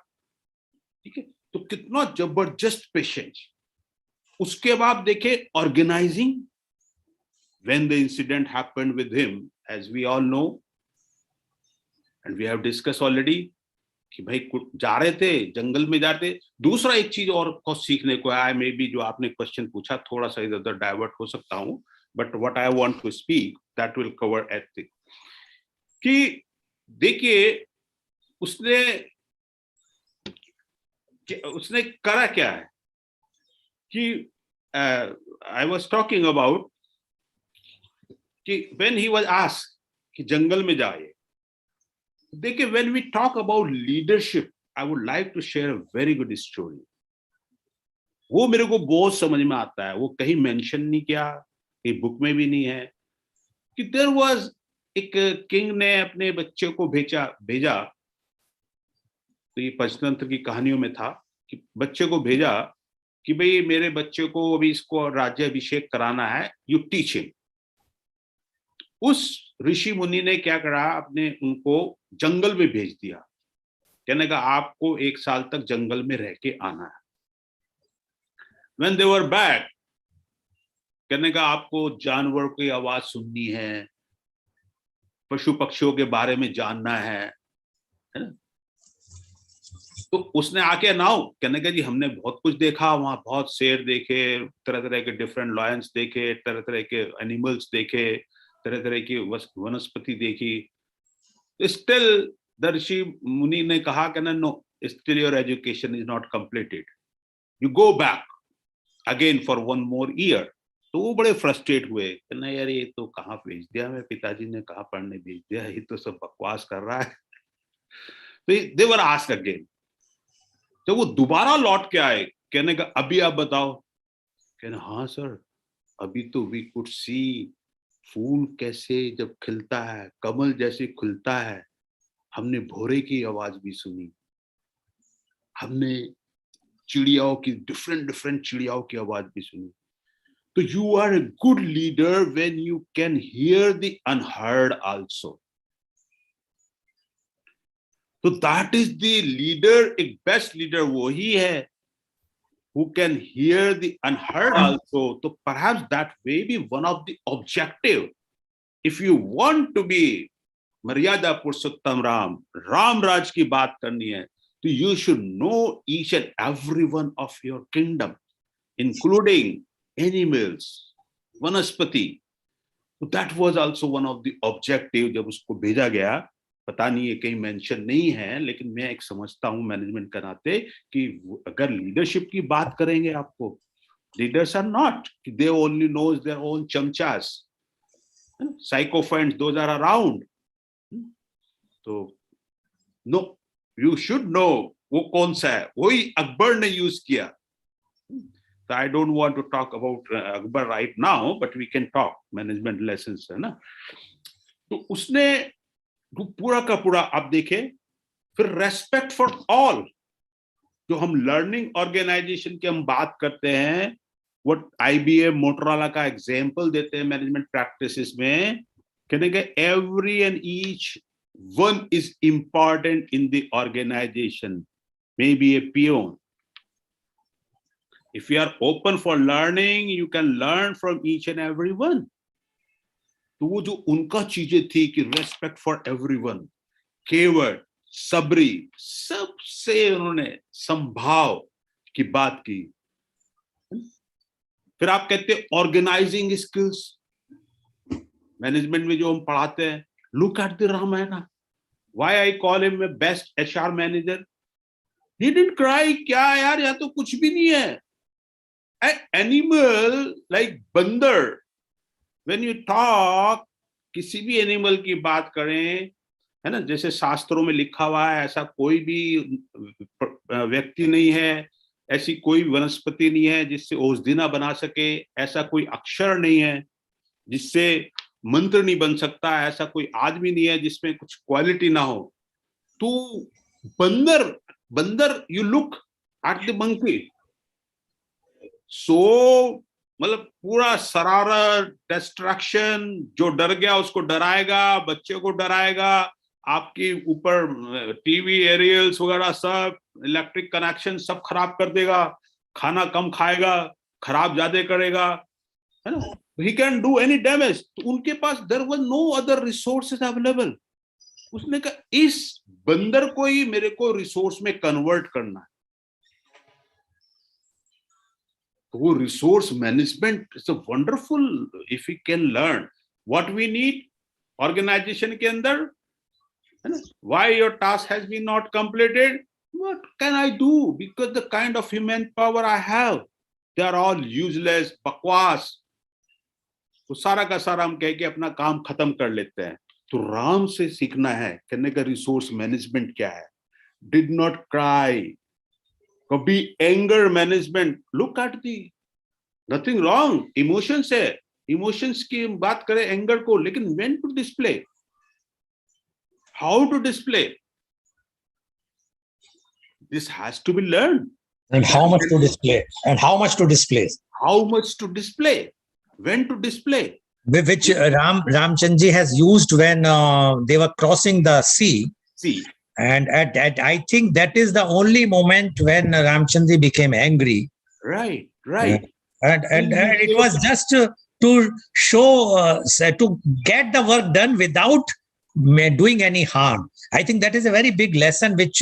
ठीक है, तो कितना जबरदस्त पेशेंस। उसके बाद देखे organising, when the incident happened with him, as we all know and we have discussed already, कि भाई जा रहे थे जंगल में, जाते। दूसरा एक चीज और को सीखने को आया, मे बी जो आपने क्वेश्चन पूछा थोड़ा सा इधर उधर डाइवर्ट हो सकता हूं, but what I want to speak that will cover at कि देखिए उसने करा क्या है कि आई वाज टॉकिंग अबाउट कि व्हेन ही वाज आस्क्ड कि जंगल में जाए। देखिए when we talk about leadership, I would like to share a very good story. वो मेरे को बहुत समझ में आता है, वो कहीं मेंशन नहीं किया, कहीं बुक में भी नहीं है, कि देयर वाज एक किंग ने अपने बच्चे को भेजा। तो ये पंचतंत्र की कहानियों में था कि बच्चे को भेजा कि भाई मेरे बच्चे को अभी इसको राज्य अभिषेक कराना है, यू टीच हिम। उस ऋषि मुनि ने क्या करा, अपने उनको जंगल में भेज दिया, कहने का आपको 1 साल तक जंगल में रह के आना है। When they were back, कहने का आपको जानवर की आवाज सुननी है, पशु पक्षियों के बारे में जानना है ना? तो उसने आके अनाउ, कहने का जी हमने बहुत कुछ देखा, वहां बहुत शेर देखे, तरह तरह के डिफरेंट लॉयंस देखे, तरह तरह के एनिमल्स देखे, तरह तरह की वनस्पति देखी। स्टिल द ऋषि मुनि ने कहा कि no, still your education is not completed, you go back again for 1 more year। तो वो बड़े फ्रस्ट्रेट हुए, कहना यार ये तो कहाँ भेज दिया, मैं पिताजी ने कहा पढ़ने भेज दिया, ये तो सब बकवास कर रहा है। तो दे वर आस्क्ड अगेन। जब वो दोबारा लौट के आए, कहने का अभी आप बताओ, कहना हाँ सर, अभी तो वी कुड सी फूल कैसे जब खिलता है, कमल जैसे खुलता है, हमने भोरे की आवाज भी सुनी, हमने चिड़ियाओं की डिफरेंट डिफरेंट चिड़ियाओं की आवाज भी सुनी। तो you are a good leader when you can hear the unheard also. तो दैट इज द लीडर। एक बेस्ट लीडर वही है who can hear the unheard also. So perhaps that may be one of the objective. If you want to be मर्यादा पुरुषोत्तम राम, राम राज की बात करनी है, तो you should know each and every one of your kingdom, including animals, वनस्पति. So that was also one of the objective जब उसको भेजा गया. पता नहीं ये कहीं मेंशन नहीं है, लेकिन मैं एक समझता हूँ मैनेजमेंट के नाते कि अगर लीडरशिप की बात करेंगे आपको, leaders are not, they only knows their own chamchas, sycophants, those are around. तो no, you should know वो कौन सा है, वही अकबर ने यूज किया. So I don't want to talk about Akbar right now, but we can talk management lessons, है ना. तो उसने पूरा का पूरा आप देखें. फिर रेस्पेक्ट फॉर ऑल, जो हम लर्निंग ऑर्गेनाइजेशन की हम बात करते हैं, वो IBM मोटरोला का एग्जांपल देते हैं मैनेजमेंट प्रैक्टिसेस में, कहने के every and each one is important in the organization, may be a peon. If you are open for learning, you can learn from each and every one. तो वो जो उनका चीजें थी कि रेस्पेक्ट फॉर एवरीवन, केवट, सबरी, सबसे उन्होंने संभाव की बात की. फिर आप कहते हैं ऑर्गेनाइजिंग स्किल्स, मैनेजमेंट में जो हम पढ़ाते हैं, look at the Ramayana. Why I call him best HR manager. He didn't cry. क्या यार, या तो कुछ भी नहीं है. An animal like बंदर, when you talk, किसी भी एनिमल की बात करें, है ना, जैसे शास्त्रों में लिखा हुआ है, ऐसा कोई भी व्यक्ति नहीं है, ऐसी कोई वनस्पति नहीं है जिससे औषधि बना सके, ऐसा कोई अक्षर नहीं है जिससे मंत्र नहीं बन सकता, ऐसा कोई आदमी नहीं है जिसमें कुछ क्वालिटी ना हो. तो बंदर you look at the monkey. So मतलब पूरा शरारत, डिस्ट्रैक्शन, जो डर गया उसको डराएगा, बच्चे को डराएगा, आपके ऊपर टीवी एरियल्स वगैरह सब, इलेक्ट्रिक कनेक्शन सब खराब कर देगा, खाना कम खाएगा, खराब ज्यादा करेगा, है ना. He can do any damage. तो उनके पास there was no other resources available. उसने कहा इस बंदर को ही मेरे को रिसोर्स में कन्वर्ट करना है. वो resource management is a wonderful if you can learn what we need organization के अंदर, है ना. Why your task has been not completed, what can I do, because the kind of human power I have, they are all useless, बकवास. तो सारा का सारा हम कह के अपना काम खत्म कर लेते हैं. तो राम से सीखना है कहने का रिसोर्स मैनेजमेंट क्या है. Did not cry. कभी anger management, look at the, nothing wrong, emotions है, इमोशंस की बात करें एंगर को, लेकिन when to display, how to display, this has to be learn.
And how much to display? And how much to display?
How much to display? When to display?
Which Ramchandji has used when they were crossing the sea.
See.
And at I think that is the only moment when Ramchandji became angry.
Right.
And it was just to show, to get the work done without doing any harm. I think that is a very big lesson which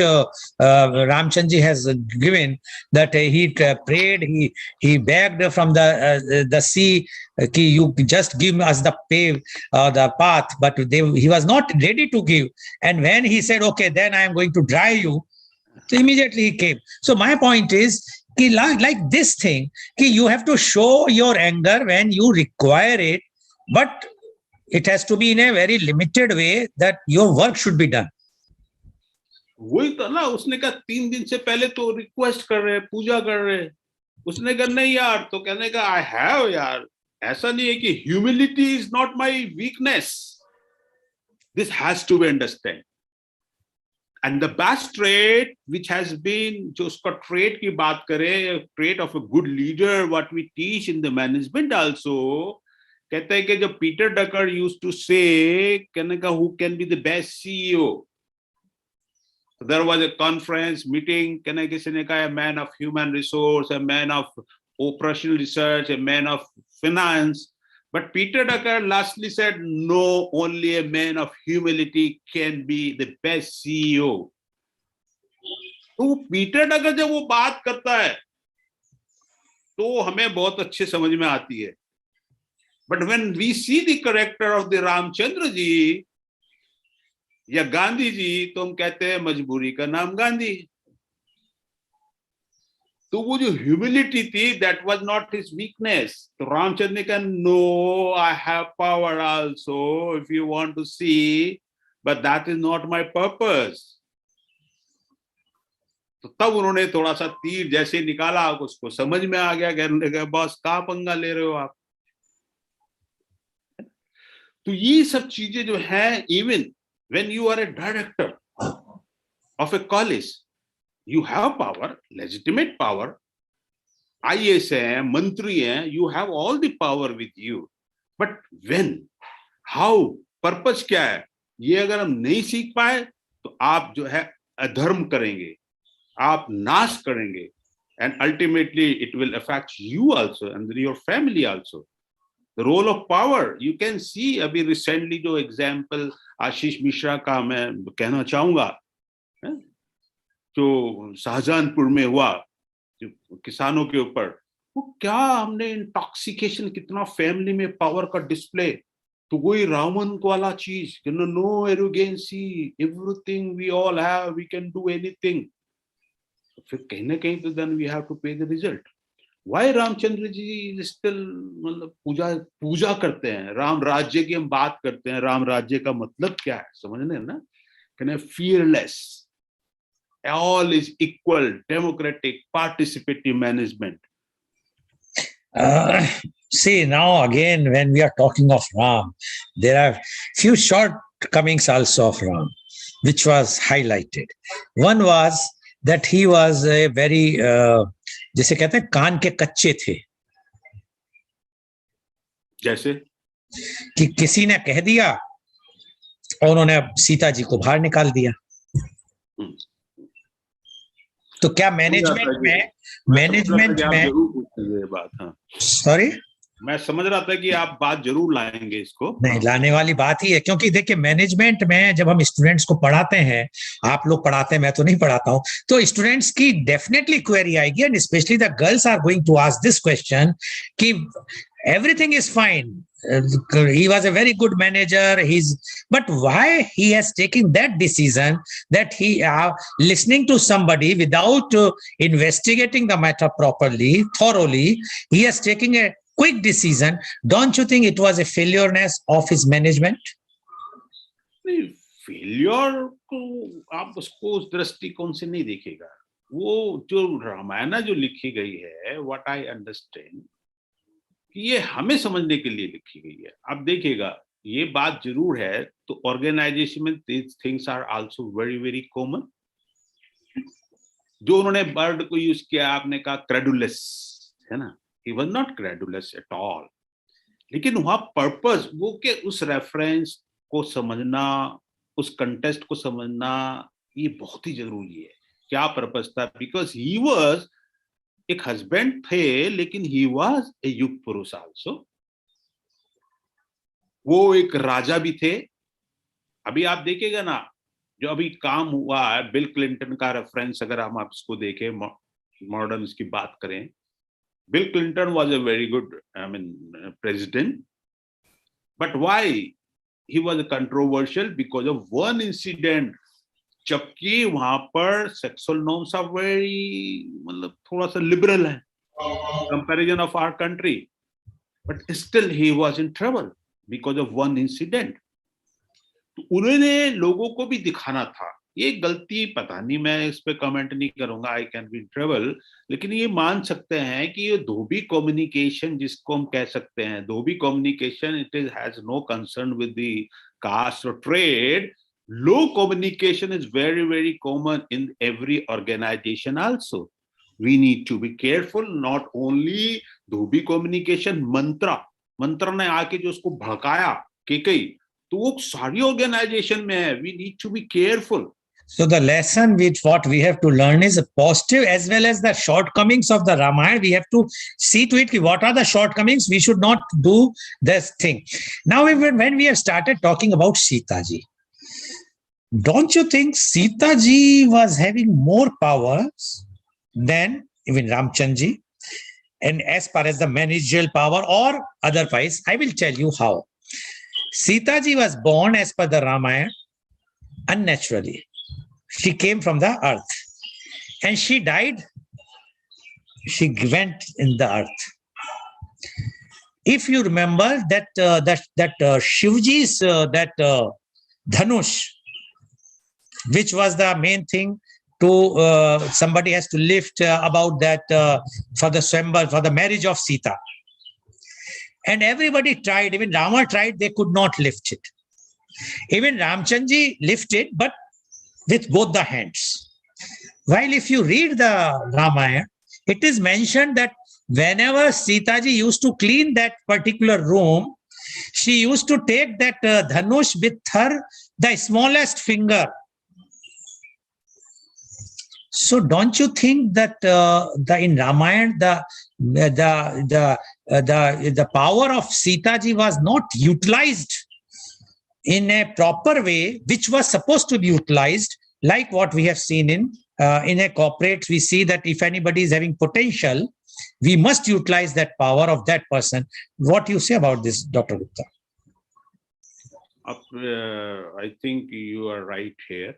Ramchandji has given, that he prayed, he begged from the sea, कि you just give us the the path, but he was not ready to give. And when he said, okay, then I am going to dry you, so immediately he came. So my point is, कि like this thing, कि you have to show your anger when you require it, but it has to be in a very limited way, that your work should be done.
वही तो ना, उसने कहा 3 दिन से पहले तो रिक्वेस्ट कर रहे, पूजा कर रहे. उसने कहा नहीं यार, तो कहने का आई हैव यार, ऐसा नहीं है कि humility is not my weakness, this has to be understand. And the best trait which has been, जो उसका ट्रेट की बात करें, trait of a good leader, what we teach in the management also, कहते हैं कि जब पीटर डकर यूज्ड टू से, कहने का who can be the best CEO. There was a conference meeting, कहने किसी ने कहा, a man of human resource, a man of operational research, a man of finance. But Peter Drucker lastly said, no, only a man of humility can be the best CEO. तो Peter डगर जब वो बात करता है तो हमें बहुत अच्छे समझ में आती है. But when we see the character of the Ramchandra ji या गांधी जी, तो हम कहते हैं मजबूरी का नाम गांधी. तो वो जो ह्यूमिलिटी थी, that was not his weakness. तो रामचंद्र ने कहा, no, I have power also if you want to see, but that is not my purpose. तो तब उन्होंने थोड़ा सा तीर जैसे निकाला, उसको समझ में आ गया, कहने लगा, बॉस कहाँ पंगा ले रहे हो आप. तो ये सब चीजें जो है, even when you are a director of a college, you have power, legitimate power. IAS है, मंत्री हैं, you have all the power with you. But when, how, purpose क्या है, ये अगर हम नहीं सीख पाए तो आप जो है अधर्म करेंगे, आप नाश करेंगे, and ultimately it will affect you also and your family also. The role of power, you can see अभी recently जो example आशीष मिश्रा का मैं कहना चाहूंगा, जो शाहजहानपुर में हुआ, जो किसानों के ऊपर, वो क्या हमने इंटॉक्सिकेशन, कितना फैमिली में पावर का डिस्प्ले. तो वही रावण वाला चीज, no arrogance, everything we all have, we can do anything. फिर कहीं ना कहीं तो then we have to pay the result. Why Ramchandra ji still, मतलब पूजा करते हैं, राम राज्य की हम बात करते हैं. राम राज्य का मतलब क्या है समझने ना, कहने fearless, all is equal, democratic, participative management.
See, now again, when we are talking of Ram, there are few shortcomings also of Ram, which was highlighted. One was that he was a very, जैसे कहते हैं, कान के कच्चे थे.
जैसे
कि किसी ने कह दिया और उन्होंने सीता जी को बाहर निकाल दिया. तो क्या मैनेजमेंट में
ये बात, हाँ,
सॉरी,
मैं समझ रहा था कि आप बात जरूर लाएंगे इसको.
नहीं, लाने वाली बात ही है, क्योंकि देखिए मैनेजमेंट में जब हम स्टूडेंट्स को पढ़ाते हैं, आप लोग पढ़ाते हैं, मैं तो नहीं पढ़ाता हूं, तो स्टूडेंट्स की डेफिनेटली क्वेरी आएगी, and specially the girls are going to ask this question कि everything is fine, he was a very good manager, but why he has taken that decision that he listening to somebody without investigating the matter properly, thoroughly, he has taken a quick decision. Don't you think it was a failureness of his management?
Failure को आप उसको उस दृष्टिकोण से नहीं देखेगा. वो जो रामायण जो लिखी गई है, व्हाट आई अंडरस्टैंड, ये हमें समझने के लिए लिखी गई है. आप देखिएगा, ये बात जरूर है, तो ऑर्गेनाइजेशन में these things are also very very common. जो उन्होंने वर्ड को यूज किया, आपने कहा क्रेडुलस, है ना, he was not credulous at all. लेकिन वहां पर्पस वो के उस रेफरेंस को समझना, उस कंटेस्ट को समझना, ये बहुत ही जरूरी है. क्या पर्पस था? बिकॉज ही वॉज एक हस्बैंड थे, लेकिन ही वॉज ए युग पुरुष आल्सो. वो एक राजा भी थे. अभी आप देखेगा ना, जो अभी काम हुआ है, बिल क्लिंटन का रेफरेंस अगर हम आप इसको देखें, मॉडर्न इसकी बात करें, bill Clinton was a very good, I mean, president. But why he was controversial? Because of one incident. जबकि वहां पर सेक्सुअल नॉर्म्स आर वेरी, मतलब थोड़ा सा लिबरल है comparison of our country, but still he was in trouble because of one incident. तो उन्होंने लोगों को भी दिखाना था. ये गलती पता नहीं, मैं इस पे कमेंट नहीं करूंगा, I can be in trouble, लेकिन ये मान सकते हैं कि ये धोबी कम्युनिकेशन जिसको हम कह सकते हैं, dhobi communication, it is has no concern with the caste और trade. Low communication is very, very common in every organization also. We need to be careful, not only Dhobi communication, मंत्र ने आके जो उसको भड़काया केकई, तो वो सारी ऑर्गेनाइजेशन में है. We need to be careful.
So the lesson which what we have to learn is positive as well as the shortcomings of the Ramayana. We have to see to it what are the shortcomings. We should not do this thing. Now, when we have started talking about Sita ji, don't you think Sita ji was having more powers than even Ramchandra ji? And as far as the managerial power or otherwise, I will tell you how. Sita ji was born as per the Ramayana unnaturally. She came from the earth and she died. She went in the earth. If you remember that Shivji's Dhanush, which was the main thing to somebody has to lift about that for the Swayamvar, for the marriage of Sita. And everybody tried, even Rama tried, they could not lift it. Even Ramchandra ji lifted, but with both the hands. While if you read the Ramayana, it is mentioned that whenever Sita ji used to clean that particular room, she used to take that dhanush with her, the smallest finger. So don't you think that in Ramayana the power of Sita ji was not utilized in a proper way, which was supposed to be utilized, like what we have seen in a corporate? We see that if anybody is having potential, we must utilize that power of that person. What do you say about this, Dr. Gupta?
I think you are right here.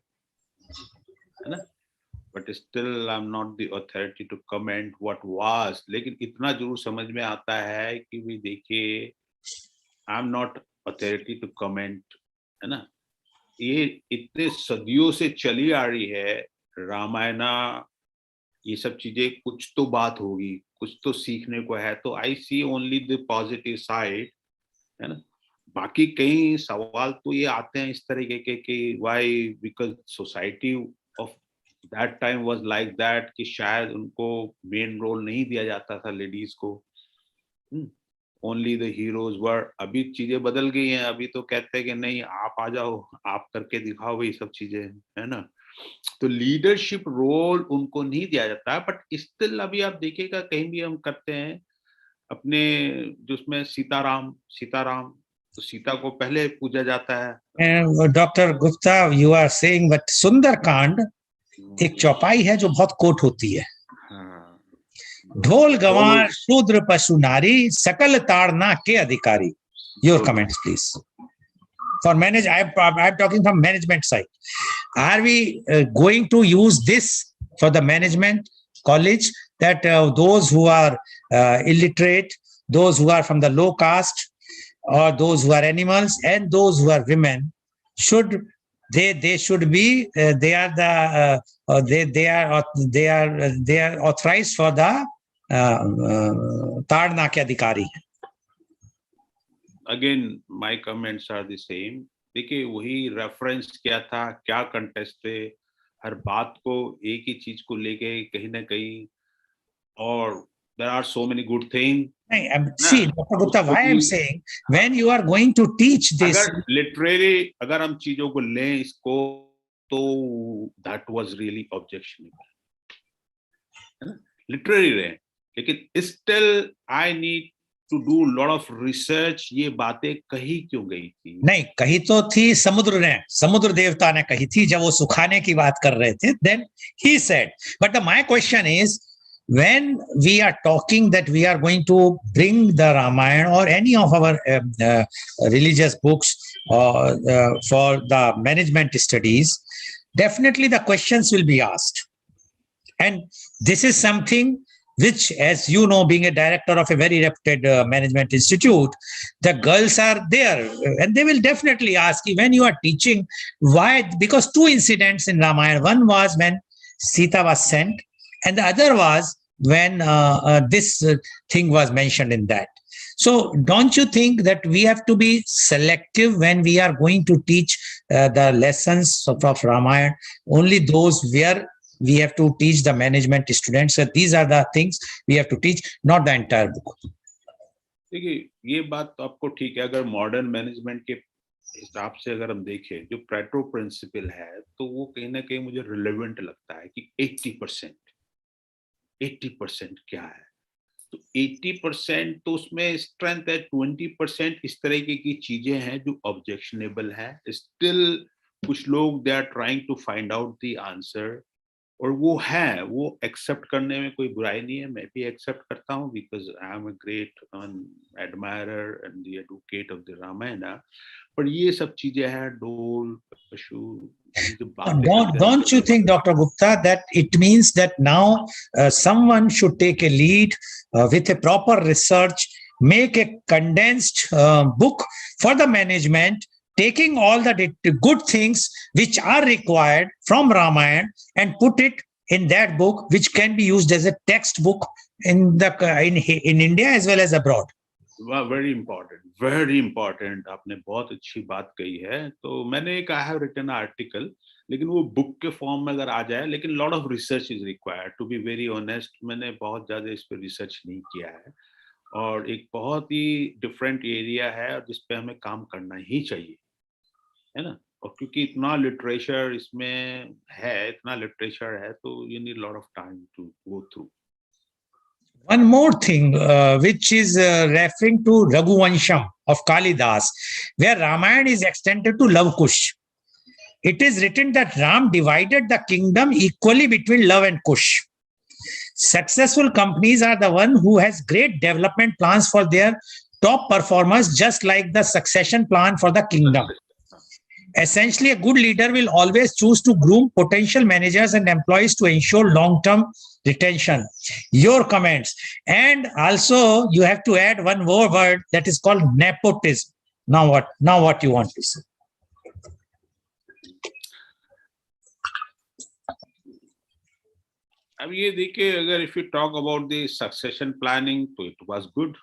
But still I'm not the authority to comment what was. लेकिन इतना जरूर समझ में आता है कि भी देखिए, I'm not authority to comment, है ना? ये इतने सदियों से चली आ रही है रामायण, ये सब चीजें, कुछ तो बात होगी, कुछ तो सीखने को है. तो I see only the positive side, है ना? बाकी कई सवाल तो ये आते हैं इस तरीके के कि why, because society of that time was like that कि शायद उनको मेन रोल नहीं दिया जाता था लेडीज को, ओनली द हीरोज वर. अभी चीजें बदल गई हैं, अभी तो कहते हैं कि नहीं आप आ जाओ, आप करके दिखाओ भाई सब चीजें, है ना? तो लीडरशिप रोल उनको नहीं दिया जाता. बट स्टिल अभी आप देखिएगा कहीं भी हम करते हैं अपने जिसमें सीताराम, तो सीता को पहले पूजा जाता है.
Doctor Gupta, you are saying but Sundarkand एक चौपाई है जो बहुत कोट होती है. ढोल गंवार शूद्र पशु नारी सकल ताड़ना के अधिकारी. Your comments please. For manage, I'm talking from management side. Are we going to use this for the management college, that those who are illiterate, those who are from the low caste, or those who are animals, and those who are women, should they should be they are authorized for the ताड़ना के अधिकारी.
Again, my comments are the same. देखिए वही reference क्या था, क्या contest थे, हर बात को एक ही चीज को लेके कहीं ना कहीं, और there are so many good things.
See, Dr. Gupta, why I'm saying, when you are going to teach this,
अगर literally अगर हम चीजों को लें इसको, तो that was really objectionable. Literally रहे, लेकिन still I need to do lot of research. ये बातें कही क्यों गई थी?
नहीं कही तो थी, समुद्र देवता ने कही थी जब वो सुखाने की बात कर रहे थे. Then he said, but my question is, when we are talking that we are going to bring the Ramayana or any of our religious books for the management studies, definitely the questions will be asked. And this is something which, as you know, being a director of a very reputed management institute, the girls are there and they will definitely ask you when you are teaching why, because two incidents in Ramayana. One was when Sita was sent, and the other was when this thing was mentioned in that. So don't you think that we have to be selective when we are going to teach the lessons of Ramayana, only those where we have to teach the management students? So these are the things we have to teach, not the entire book.
देखिए ये बात तो आपको ठीक है, अगर modern management के हिसाब से अगर हम देखें जो प्रेटो प्रिंसिपल है तो वो कहीं ना कहीं मुझे रिलेवेंट लगता है कि 80% क्या है, तो 80% तो उसमें स्ट्रेंथ है, 20% इस तरीके की चीजें हैं जो ऑब्जेक्शनेबल है। स्टिल कुछ लोग they are trying to find out the answer, और वो है, वो एक्सेप्ट करने में कोई बुराई नहीं है, मैं भी एक्सेप्ट करता हूँ because I am a great admirer and the advocate of the Ramayana. पर ये सब चीजें हैं, डोल पशु, ये जो बातें करते हैं।
Don't you think, Dr. Gupta, that it means that now someone should take a lead with a proper research, make a condensed book for the management, taking all the good things which are required from Ramayana and put it in that book, which can be used as a textbook in the in India as well as abroad.
Very important, आपने बहुत अच्छी बात कही है। तो मैंने एक I have written article, लेकिन वो बुक के फॉर्म में अगर आ जाए, लेकिन lot of research is required to be very honest. मैंने बहुत ज्यादा इस पर रिसर्च नहीं किया है, और एक बहुत ही डिफरेंट एरिया है और जिस पे हमें काम करना ही चाहिए, है ना। और क्योंकि इतना लिटरेचर इसमें है, इतना लिटरेचर है, तो you need lot of time to go through.
One more thing, which is referring to Raghuvansham of Kalidas, where Ramayana is extended to Love Kush. It is written that Ram divided the kingdom equally between Love and Kush. Successful companies are the one who has great development plans for their top performers, just like the succession plan for the kingdom. Essentially, a good leader will always choose to groom potential managers and employees to ensure long-term retention. Your comments. And also, you have to add one more word that is called nepotism. Now what you want to say?
अब ये देखिए, अगर if you talk about the succession planning, तो it was good,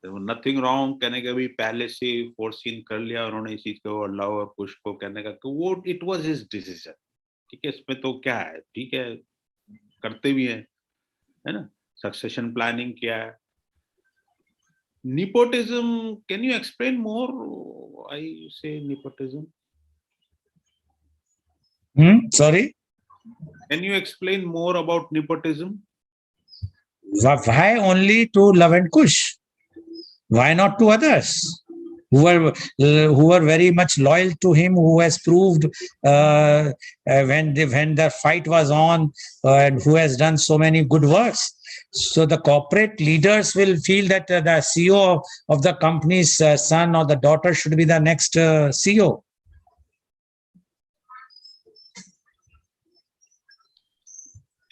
nothing wrong कहने का भी पहले से फोरसीन कर लिया उन्होंने इस चीज को, लव और कुश को कहने का, तो वो इट वाज हिज डिसीजन, ठीक है, इसमें तो क्या है, ठीक है, करते भी है ना। सक्सेशन प्लानिंग क्या है, nepotism, can you explain more why you say nepotism?
Sorry?
Can you explain more about nepotism?
Why only to Love and Kush? Why not to others who were very much loyal to him, who has proved when the fight was on, and who has done so many good works? So the corporate leaders will feel that the CEO of the company's son or the daughter should be the next CEO.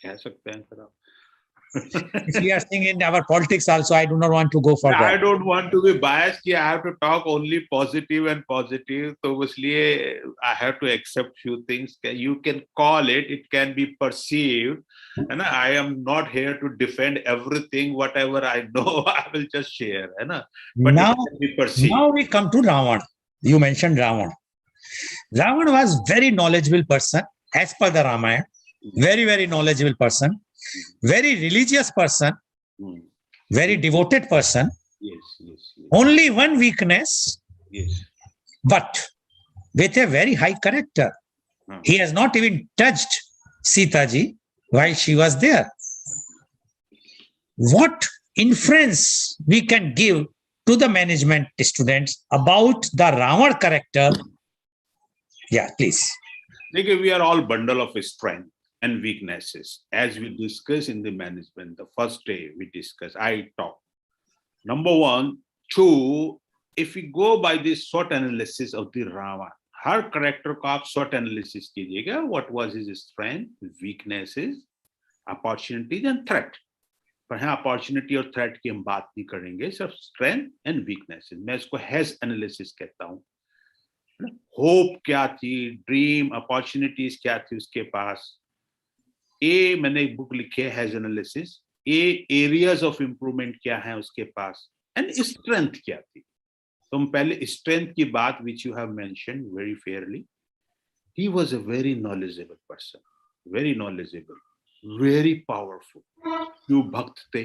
कह सकते हैं sir आप।
If we are seeing in our politics also, I do not want to go for that.
I don't want to be biased कि I have to talk only positive and positive, तो इसलिए I have to accept few things. You can call it, it can be perceived, and I am not here to defend everything. Whatever I know, I will just share, है ना. But
Now,
it can be perceived.
now we come to Ravana. You mentioned Ravana. Ravana was very knowledgeable person as per the Ramayana. Very, very knowledgeable person. Very religious person. Very devoted person.
Yes.
Only one weakness.
Yes.
But with a very high character. He has not even touched Sita ji while she was there. What inference we can give to the management students about the Ravana character? Yeah, please.
We are all bundle of strength and weaknesses. As we discuss in the management, the first day we discuss, I talk. Number one, two, if we go by this SWOT analysis of the Ravana, her character को आप SWOT analysis कीजिएगा. What was his strength, weaknesses, opportunities and threat. पर हाँ, opportunity और threat की हम बात नहीं करेंगे, सिर्फ strength and weaknesses. मैं इसको HES analysis कहता हूँ. होप क्या थी, ड्रीम, अपॉर्चुनिटीज क्या थी उसके पास. ए मैंने एक बुक लिखी है hedge analysis. A areas of improvement क्या है उसके पास, एंड स्ट्रेंथ क्या थी. तो हम पहले स्ट्रेंथ की बात which you have mentioned very fairly. He was a very knowledgeable person, very knowledgeable, very powerful. Shiv भक्त थे,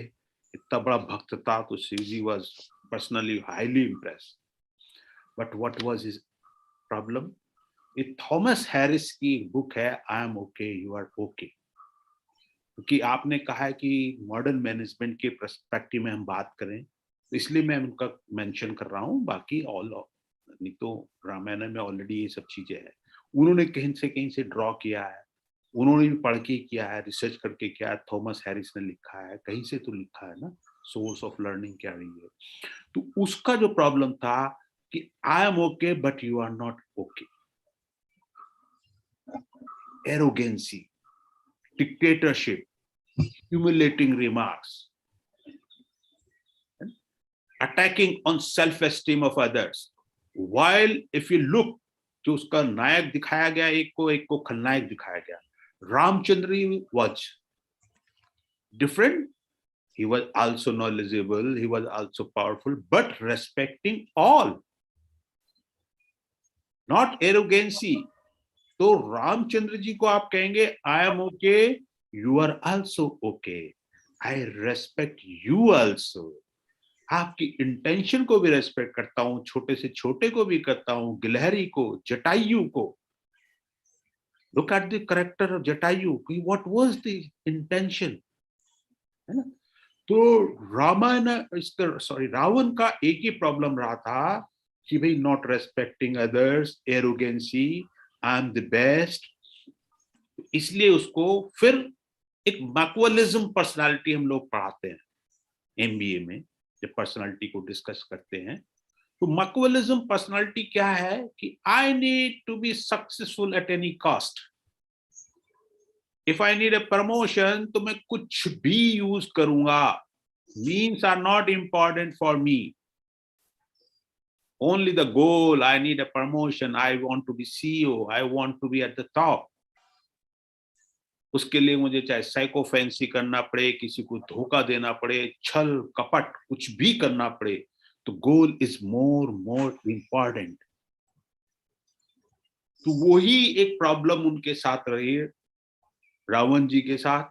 इतना बड़ा भक्त था, तो Shiv ji was personally highly impressed. But what was his problem? ये थॉमस हैरिस की एक बुक है, I am okay you are okay, क्योंकि आपने कहा है कि मॉडर्न मैनेजमेंट के पर्सपेक्टिव में हम बात करें, तो इसलिए मैं उनका मेंशन कर रहा हूँ। बाकी ऑल नहीं तो रामायण में ऑलरेडी ये सब चीजें हैं, उन्होंने कहीं से ड्रॉ किया है, उन्होंने भी पढ़ के किया है, रिसर्च करके किया है, थॉमस हैरिस ने लिखा है, कहीं से तो लिखा है ना, सोर्स ऑफ लर्निंग क्या रही है। तो उसका जो प्रॉब्लम था कि I am okay but you are not okay, arrogance, dictatorship, humiliating remarks, attacking on self-esteem of others. While if you look, जो उसका नायक दिखाया गया एक को खलनायक दिखाया गया, Ramchandra was different. He was also knowledgeable, he was also powerful, but respecting all, not arrogancy. तो रामचंद्र जी को आप कहेंगे I am okay, you are also okay, I respect you also, आपकी इंटेंशन को भी रेस्पेक्ट करता हूं, छोटे से छोटे को भी करता हूं, गिलहरी को, जटायु को। Look at the character of Jatayu, what was the intention, है ना। तो रावण का एक ही प्रॉब्लम रहा था कि भाई not respecting others, arrogancy, I am the best. इसलिए उसको फिर एक मैक्वेलिज्म पर्सनालिटी हम लोग पढ़ाते हैं एमबीए में, जब पर्सनालिटी को डिस्कस करते हैं। तो मैक्वेलिज्म पर्सनालिटी क्या है कि I need to be successful at any cost. If I need a promotion तो मैं कुछ भी यूज करूंगा, means are not important for me, only the goal, I need a promotion, I want to be CEO, I want to be at the top. उसके लिए मुझे चाहे sycophancy करना पड़े, किसी को धोखा देना पड़े, छल कपट कुछ भी करना पड़े, तो गोल इज मोर इंपॉर्टेंट। तो वही एक प्रॉब्लम उनके साथ रही है, रावण जी के साथ।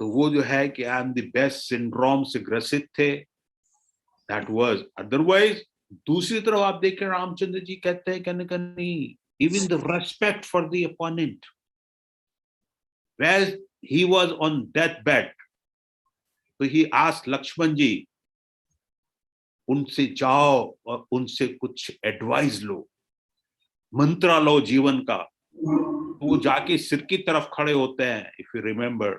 तो वो जो है कि I am the best syndrome से ग्रसित थे, दैट वाज। अदरवाइज दूसरी तरफ आप देखें, रामचंद्र जी कहते हैं कहने का नहीं, even the respect for the opponent, where he was on deathbed, तो he asked लक्ष्मण जी, उनसे जाओ और उनसे कुछ एडवाइस लो, मंत्रा लो जीवन का। तो वो जाके सिर की तरफ खड़े होते हैं, if you remember.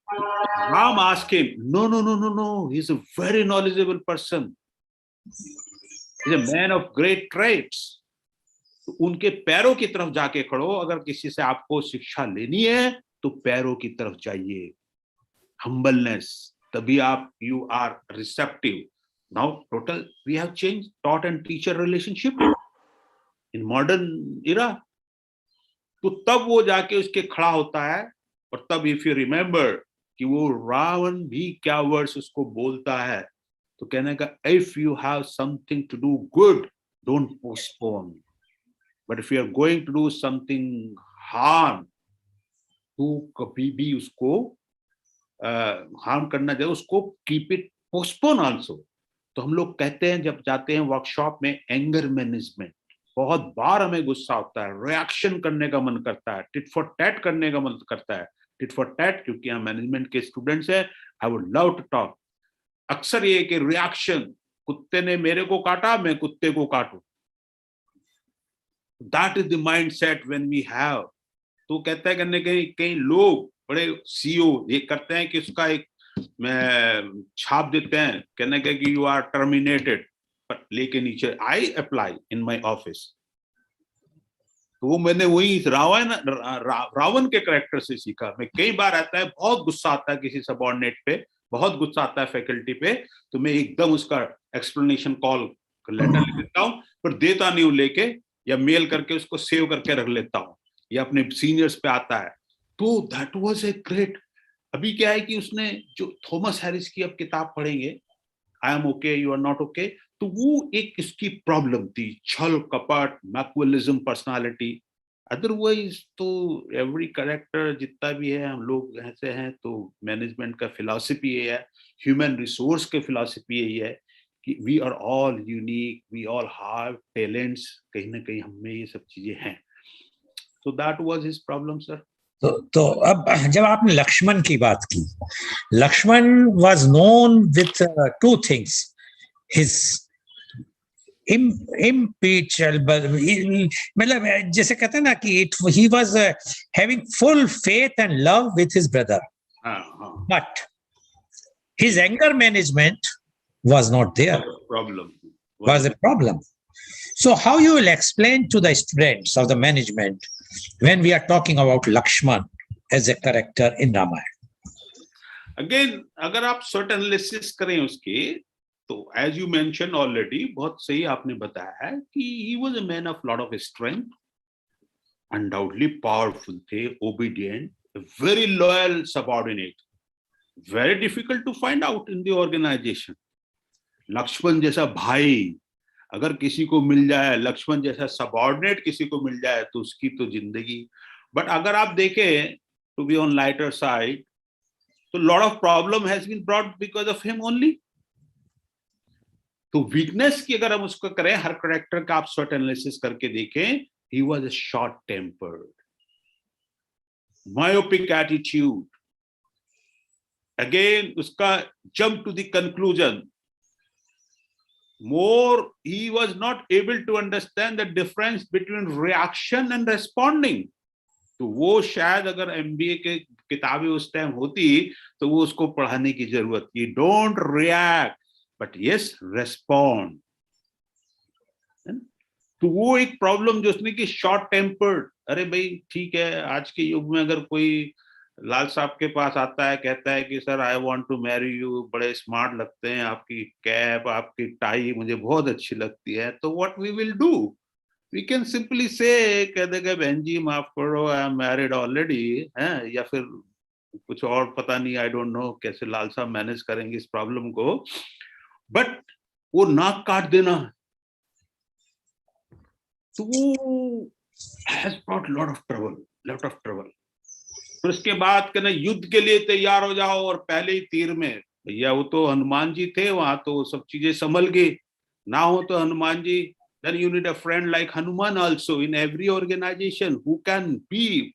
Ram asked him, no, he is a very knowledgeable person, he is a man of great traits. तो उनके पैरों की तरफ जाके खड़ो, अगर किसी से आपको शिक्षा लेनी है तो पैरों की तरफ जाइए, हम्बलनेस, तभी आप you are receptive. Now total we have change taught and teacher relationship in modern era. तो तब वो जाके उसके खड़ा होता है, और तब इफ यू रिमेंबर कि वो रावण भी क्या वर्ड्स उसको बोलता है, तो कहने का if you have something to do good don't postpone, but if you are going to do something harm, तो कभी भी उसको हार्म करना चाहिए, उसको कीप इट पोस्टपोन आल्सो। तो हम लोग कहते हैं जब जाते हैं वर्कशॉप में, एंगर मैनेजमेंट, बहुत बार हमें गुस्सा होता है, रिएक्शन करने का मन करता है, टिट फॉर टैट करने का मन करता है। टिट फॉर टैट क्योंकि हम मैनेजमेंट के स्टूडेंट्स हैं, I would love to talk. अक्सर ये कि रिएक्शन, कुत्ते ने मेरे को काटा, मैं कुत्ते को काटूं, that is the mind set when we have. तो कहता है करने कई लोग बड़े सीईओ ये करते हैं कि उसका एक छाप देते हैं, कहने का कि यू आर टर्मिनेटेड, पर लेके नीचे I apply in my office. तो वो मैंने वही रावण के कैरेक्टर से सीखा। मैं कई बार आता है, बहुत गुस्सा आता है किसी सबऑर्डिनेट पे, बहुत गुस्सा आता है फैकल्टी पे, तो मैं एकदम उसका एक्सप्लेनेशन कॉल लेटर लिख देता हूँ, पर देता नहीं हूँ लेके, या मेल करके उसको सेव करके रख लेता हूँ, या अपने सीनियर्स पे आता है। तो दैट वाज ए ग्रेट। अभी क्या है कि उसने जो थॉमस हैरिस की अब किताब पढ़ेंगे, I am okay you are not okay, तो वो एक इसकी प्रॉब्लम थी, छल कपट, मैक्वेलिज्म पर्सनालिटी। अदरवाइज तो एवरी कैरेक्टर जितना भी है, हम लोग ऐसे हैं। तो मैनेजमेंट का फिलॉसफी ये है, ह्यूमन रिसोर्स के फिलॉसफी यही है कि we are all unique, we all have talents, कहीं ना कहीं हम में ये सब चीजें हैं. So that was his problem, sir.
तो अब जब आपने लक्ष्मण की बात की, Lakshman was known with two things, his impeachable, मतलब जैसे कहते हैं ना कि he was having full faith and love with his brother, but his anger management was not there, was a problem. So how you will explain to the students of the management when we are talking about Lakshman as a character in Ramayana?
Again, अगर आप SWOT analysis करें उसके, तो as you mentioned already, बहुत सही आपने बताया है कि he was a man of lot of strength, undoubtedly powerful थे, obedient, a very loyal subordinate, very difficult to find out in the organization. Lakshman जैसा भाई अगर किसी को मिल जाए, लक्ष्मण जैसा सबऑर्डिनेट किसी को मिल जाए, तो उसकी तो जिंदगी. बट अगर आप देखें, to be on lighter side, तो lot of problem has been brought because of him only. तो वीकनेस की अगर हम उसको करें, हर कैरेक्टर का आप SWOT एनालिसिस करके देखें, he was a short tempered, myopic attitude. Again उसका jump to the conclusion. More, he was not able to understand the difference between reaction and responding. तो वो शायद अगर MBA के किताबें उस टाइम होती तो वो उसको पढ़ाने की जरूरत थी. Don't react but yes respond. तो वो एक प्रॉब्लम जो उसने की शॉर्ट टेम्पर्ड. अरे भाई ठीक है, आज के युग में अगर कोई लाल साहब के पास आता है, कहता है कि sir I want to marry you, बड़े स्मार्ट लगते हैं, आपकी कैप, आपकी टाई मुझे बहुत अच्छी लगती है, तो what we will do, we can simply say, कह देगा बहन जी माफ करो, आई एम मैरिड ऑलरेडी, है, या फिर कुछ और, पता नहीं, आई डोंट नो कैसे लाल साहब मैनेज करेंगे इस प्रॉब्लम को. बट वो नाक काट देना, तो वो has brought lot of trouble. फिर उसके बाद कहना युद्ध के लिए तैयार हो जाओ, और पहले ही तीर में, भैया वो तो हनुमान जी थे, वहां तो सब चीजें संभल गई. ना हो तो Hanuman ji, then you need a friend like Hanuman also in every organization who can be,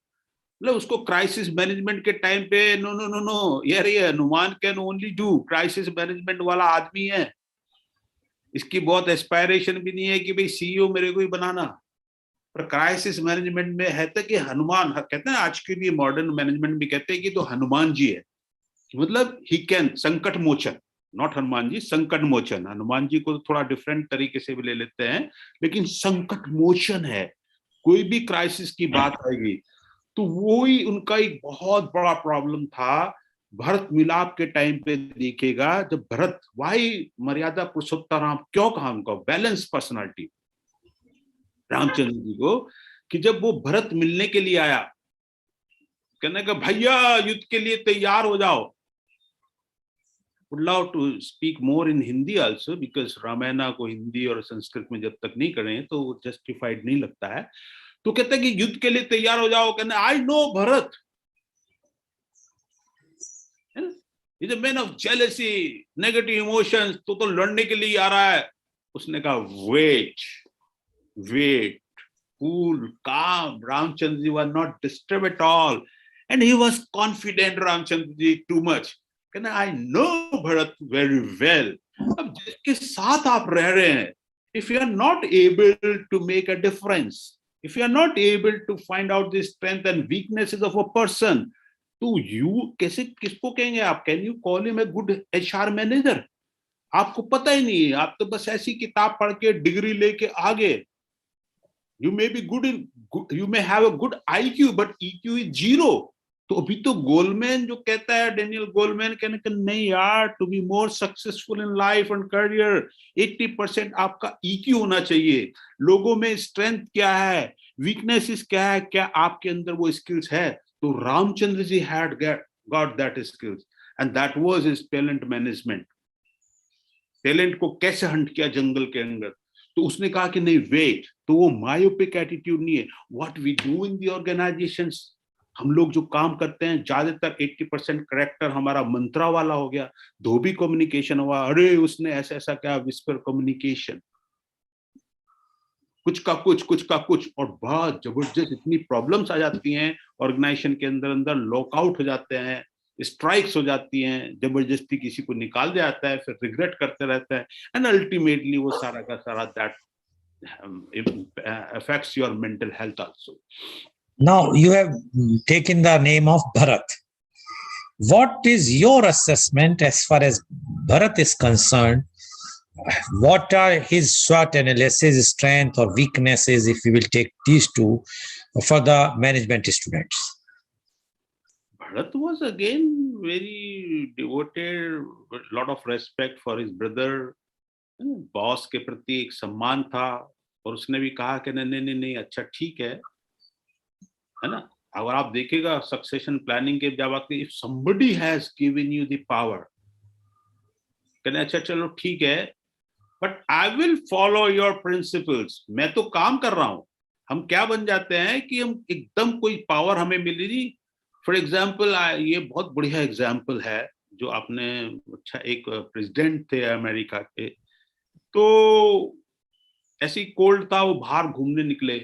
मतलब उसको क्राइसिस मैनेजमेंट के टाइम पे, नो नो नो नो, यार ये Hanuman can only do, crisis management वाला आदमी है, इसकी बहुत एस्पायरेशन भी नहीं है कि भाई CEO मेरे को ही बनाना. पर क्राइसिस मैनेजमेंट में है तो कि हनुमान, कहते हैं आज के भी मॉडर्न मैनेजमेंट भी कहते हैं कि तो हनुमान जी है, मतलब ही कैन, संकट मोचन, नॉट हनुमान जी, संकट मोचन. हनुमान जी को थोड़ा डिफरेंट तरीके से भी ले लेते हैं, लेकिन संकट मोचन है. कोई भी क्राइसिस की बात आएगी तो वो ही उनका एक बहुत बड़ा प्रॉब्लम था. भरत मिलाप के टाइम पे देखिएगा, जब भरत, वाई मर्यादा पुरुषोत्तम राम, क्यों कहा उनको बैलेंस पर्सनालिटी रामचंद्र जी को, कि जब वो भरत मिलने के लिए आया, कहने का भैया युद्ध के लिए तैयार हो जाओ. would love to speak more in Hindi also because Ramayan को हिंदी और संस्कृत में जब तक नहीं करें तो जस्टिफाइड नहीं लगता है. तो कहते हैं कि युद्ध के लिए तैयार हो जाओ, कहना I know Bharat is a man of jealousy, negative emotions, तो लड़ने के लिए आ रहा है. उसने कहा wait, cool, calm. Ramchandra ji was not disturbed at all, and he was confident. Ramchandra ji too much. Can I know Bharat very well? अब जिसके साथ आप रह रहे हैं, if you are not able to make a difference, if you are not able to find out the strength and weaknesses of a person, तो you कैसे, किसको कहेंगे आप? Can you call him a good HR manager? आपको पता ही नहीं है, आप तो बस ऐसी किताब पढ़ के डिग्री लेके आ गए. You may be you may have a good IQ, but EQ is 0. तो अभी तो गोलमैन जो कहता है, डेनियल गोलमैन, कहने का नहीं यार, to be more successful in life and career 80% आपका EQ होना चाहिए. लोगों में स्ट्रेंथ क्या है, वीकनेसेस क्या है, क्या आपके अंदर वो स्किल्स है. तो Ramchandra ji had got that skills and that was his talent management. Talent को कैसे हंट किया जंगल के अंदर. तो उसने कहा कि नहीं वेट, तो वो मायोपिक एटीट्यूड नहीं है. What we do in the organizations, हम लोग जो काम करते हैं ज्यादातर 80% करेक्टर हमारा मंत्रा वाला हो गया, धोबी कम्युनिकेशन हुआ, अरे उसने ऐसा ऐसा क्या, विस्पर कम्युनिकेशन, कुछ का कुछ, और बहुत जबरदस्त इतनी प्रॉब्लम्स आ जाती हैं ऑर्गेनाइजेशन के अंदर, अंदर लॉकआउट हो जाते हैं, स्ट्राइक्स हो जाती हैं, जबरदस्ती किसी को निकाल दिया जाता है, फिर रिग्रेट करते रहते हैं, एंड अल्टीमेटली वो सारा का सारा that affects your mental health also.
Now you have taken the name of Bharat. What is your assessment as far as Bharat is concerned? What are his SWOT analysis, strength or weaknesses, if we will take these two, for the management students?
Bharat was again very devoted, a lot of respect for his brother, boss के प्रति एक सम्मान था, और उसने भी कहा कि नहीं नहीं नहीं अच्छा ठीक है ना। अगर आप देखेगा सक्सेशन प्लानिंग के जब आती, if somebody has given you the power, कहने अच्छा चलो ठीक है, but I will follow your principles, मैं तो काम कर रहा हूं। हम क्या बन जाते हैं कि हम एकदम कोई पावर हमें मिली नहीं। फॉर एग्जाम्पल, ये बहुत बढ़िया एग्जाम्पल है जो आपने, अच्छा एक प्रेसिडेंट थे अमेरिका के, तो ऐसी कोल्ड था, वो बाहर घूमने निकले,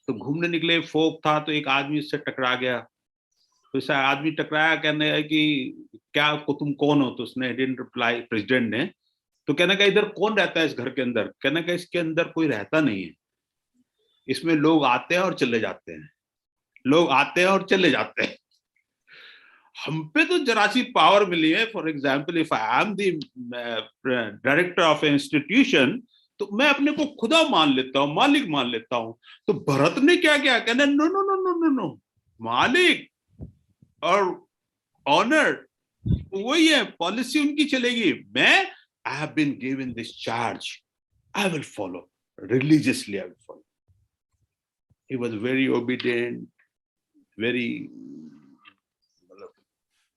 तो घूमने निकले, फोक था, तो एक आदमी उससे टकरा गया, तो ऐसा आदमी टकराया, कहने है कि क्या को तुम कौन हो, तो उसने डिडंट रिप्लाई, प्रेसिडेंट ने, तो कहने का इधर कौन रहता है इस घर के अंदर, कहने का इसके अंदर कोई रहता नहीं है, इसमें लोग आते हैं और चले जाते हैं, लोग आते हैं और चले जाते हैं। हम पे तो जरा सी पावर मिली है। For example, if I am the director of institution, तो मैं अपने को खुदा मान लेता हूँ, मालिक मान लेता हूँ। तो भरत ने क्या किया, कहना no no no no no no, मालिक और ऑनर वही है, पॉलिसी उनकी चलेगी, मैं I have been given this charge, I will follow religiously, I will follow. He was very obedient, very,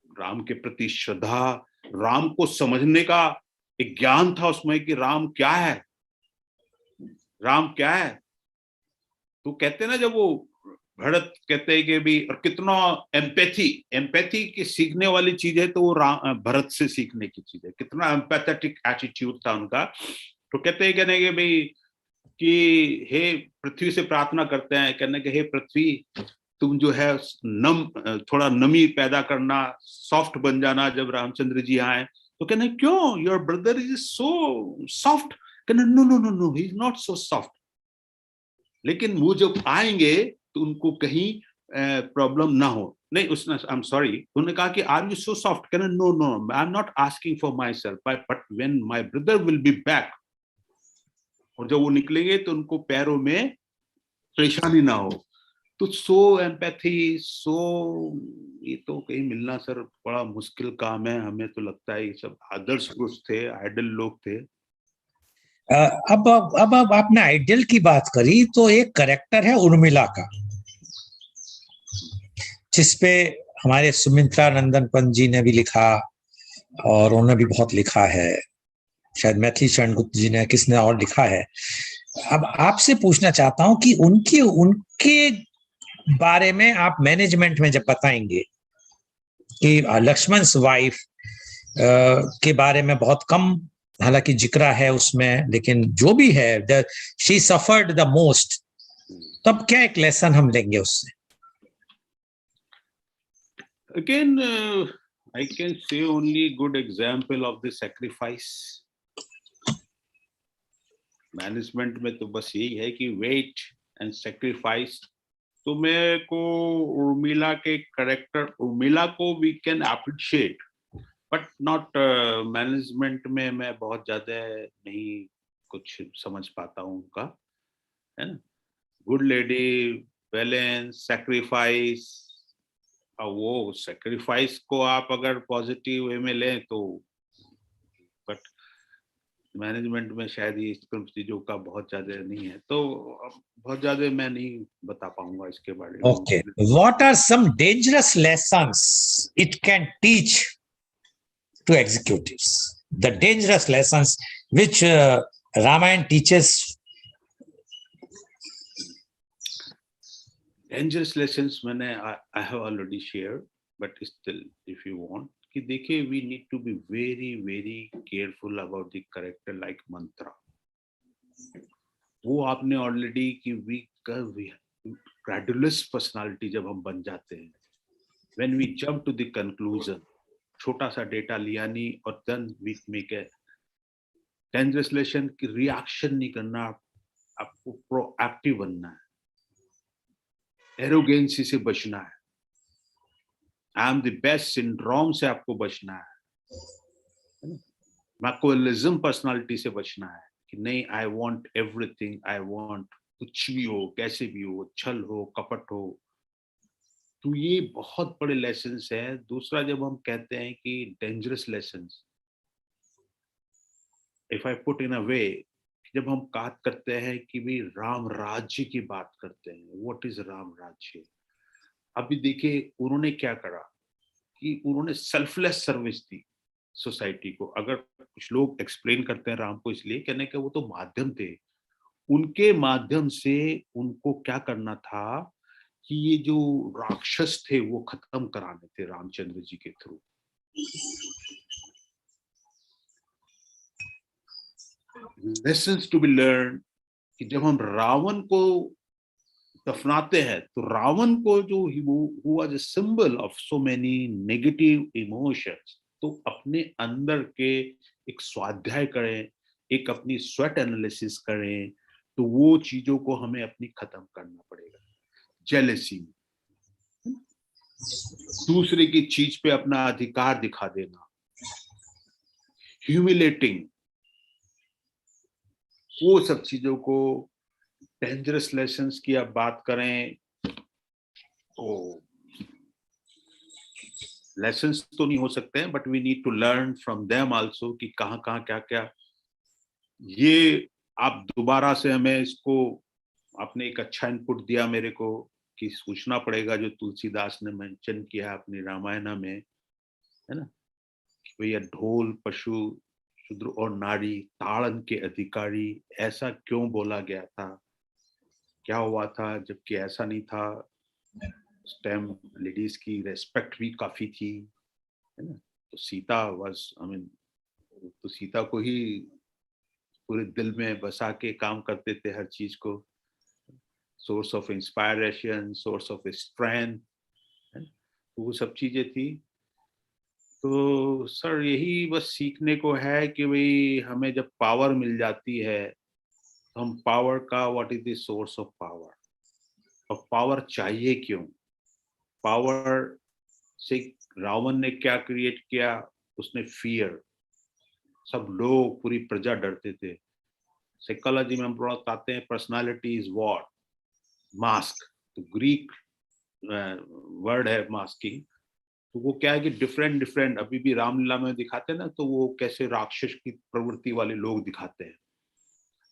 Ram के प्रति श्रद्धा, राम को समझने का एक ज्ञान था उसमें कि राम क्या है, राम क्या है। तो कहते ना, जब वो भरत कहते हैं कि भी, और कितना एम्पैथी की सीखने वाली चीज है, तो वो भरत से सीखने की चीज है, कितना एम्पैथेटिक एटीट्यूड था उनका। तो कहते हैं, कहने के भाई कि हे पृथ्वी से प्रार्थना करते हैं, कहने के हे पृथ्वी, तुम जो है थोड़ा नमी पैदा करना, सॉफ्ट बन जाना जब रामचंद्र जी आए। तो कहने क्यों, your brother is so soft, कहने no no no no, he is not so soft, लेकिन वो जब आएंगे तो उनको कहीं प्रॉब्लम ना हो। नहीं, उसने, आई एम सॉरी, उन्होंने कहा कि आर यू सो सॉफ्ट, कहने no no, I am not asking for myself, but when my brother will be back, और जब वो निकलेंगे तो उनको पैरों में परेशानी ना हो। तो सो एम्पैथी, सो, ये तो कहीं मिलना सर बड़ा मुश्किल काम है। हमें तो लगता है ये सब आदर्श पुरुष थे, आइडल लोग थे।
अब आपने आइडियल की बात करी, तो एक करेक्टर है उर्मिला का, जिसपे हमारे सुमित्रा नंदन पंत जी ने भी लिखा, और उन्होंने भी बहुत लिखा है, शायद मैथिली शरण गुप्त जी ने, किसने और लिखा है। अब आपसे पूछना चाहता हूं कि उनके बारे में आप मैनेजमेंट में जब बताएंगे कि लक्ष्मण्स वाइफ के बारे में बहुत कम हालांकि जिक्र है उसमें, लेकिन जो भी है, शी सफर्ड द मोस्ट, तब क्या एक लेसन हम लेंगे उससे?
Again, I can say only good example of the sacrifice. Management में तो बस यही है कि वेट एंड सेक्रीफाइस। तो मेरे को उर्मिला के करेक्टर, उर्मिला को we can appreciate, but not management में मैं बहुत ज्यादा नहीं कुछ समझ पाता हूँ उनका, है ना। गुड लेडी, बैलेंस, सेक्रीफाइस, वो सेक्रीफाइस को आप अगर पॉजिटिव वे में लें तो, बट मैनेजमेंट में शायद ये चीजों का बहुत ज्यादा नहीं है, तो बहुत ज्यादा मैं नहीं बता पाऊंगा इसके बारे में।
Okay, what are some dangerous lessons it can teach to executives, the dangerous lessons which Ramayana teaches?
Dangerous lessons मैंने I have already shared, but still if you want कि देखिए we need to be very careful about the character like mantra. वो आपने already कि we credulous personality जब हम बन जाते हैं, when we jump to the conclusion, छोटा सा डेटा लिया नहीं और then we make a dangerous lesson की reaction नहीं करना, आपको proactive बनना है, एरोगेंसी से बचना है, I am the best syndrome से आपको बचना है, मैकोलिज्म पर्सनालिटी से बचना है कि नहीं I want everything, I want कुछ भी हो, कैसे भी हो, छल हो, कपट हो. तो ये बहुत बड़े लेसन्स हैं. दूसरा जब हम कहते हैं कि dangerous lessons, if I put in a way, जब हम बात करते हैं कि भी राम राज्य की बात करते हैं, व्हाट इज राम राज्य. अभी देखिए उन्होंने क्या करा कि उन्होंने सेल्फलेस सर्विस दी सोसाइटी को. अगर कुछ लोग एक्सप्लेन करते हैं राम को इसलिए कहने के वो तो माध्यम थे, उनके माध्यम से उनको क्या करना था कि ये जो राक्षस थे वो खत्म कराने थे रामचंद्र जी के through. Lessons to be learn कि जब हम रावण को दफनाते हैं तो रावण को जो who was a symbol of so many negative emotions, तो अपने अंदर के एक स्वाध्याय करें, एक अपनी स्वेट एनालिसिस करें, तो वो चीजों को हमें अपनी खत्म करना पड़ेगा. जेलेसी, दूसरे की चीज पे अपना अधिकार दिखा देना, ह्यूमिलेटिंग, वो सब चीजों को डेंजरस लेसन्स की आप बात करें तो लेसन्स तो नहीं हो सकते हैं, but we need to learn from them also कि कहाँ कहाँ क्या क्या. ये आप दोबारा से हमें इसको, आपने एक अच्छा इनपुट दिया मेरे को कि सोचना पड़ेगा जो तुलसीदास ने मेंशन किया है अपनी रामायण में, है ना, कि भैया ढोल पशु शूद्र और नारी ताड़न के अधिकारी, ऐसा क्यों बोला गया था, क्या हुआ था, जबकि ऐसा नहीं था. उस टाइम लेडीज की रेस्पेक्ट भी काफी थी, है ना. तो सीता वाज, आई मीन, तो सीता को ही पूरे दिल में बसा के काम करते थे हर चीज को. Source of inspiration, source of strength, तो वो सब चीजें थी. तो सर यही बस सीखने को है कि भाई हमें जब पावर मिल जाती है तो हम पावर का, what is the source of power, और पावर चाहिए क्यों. पावर से रावण ने क्या क्रिएट किया, उसने फियर, सब लोग पूरी प्रजा डरते थे. साइकोलॉजी में हम बताते हैं पर्सनालिटी इज व्हाट, मास्क. तो ग्रीक वर्ड है मास्किंग. तो वो क्या है कि डिफरेंट अभी भी रामलीला में दिखाते हैं ना, तो वो कैसे राक्षस की प्रवृत्ति वाले लोग दिखाते हैं.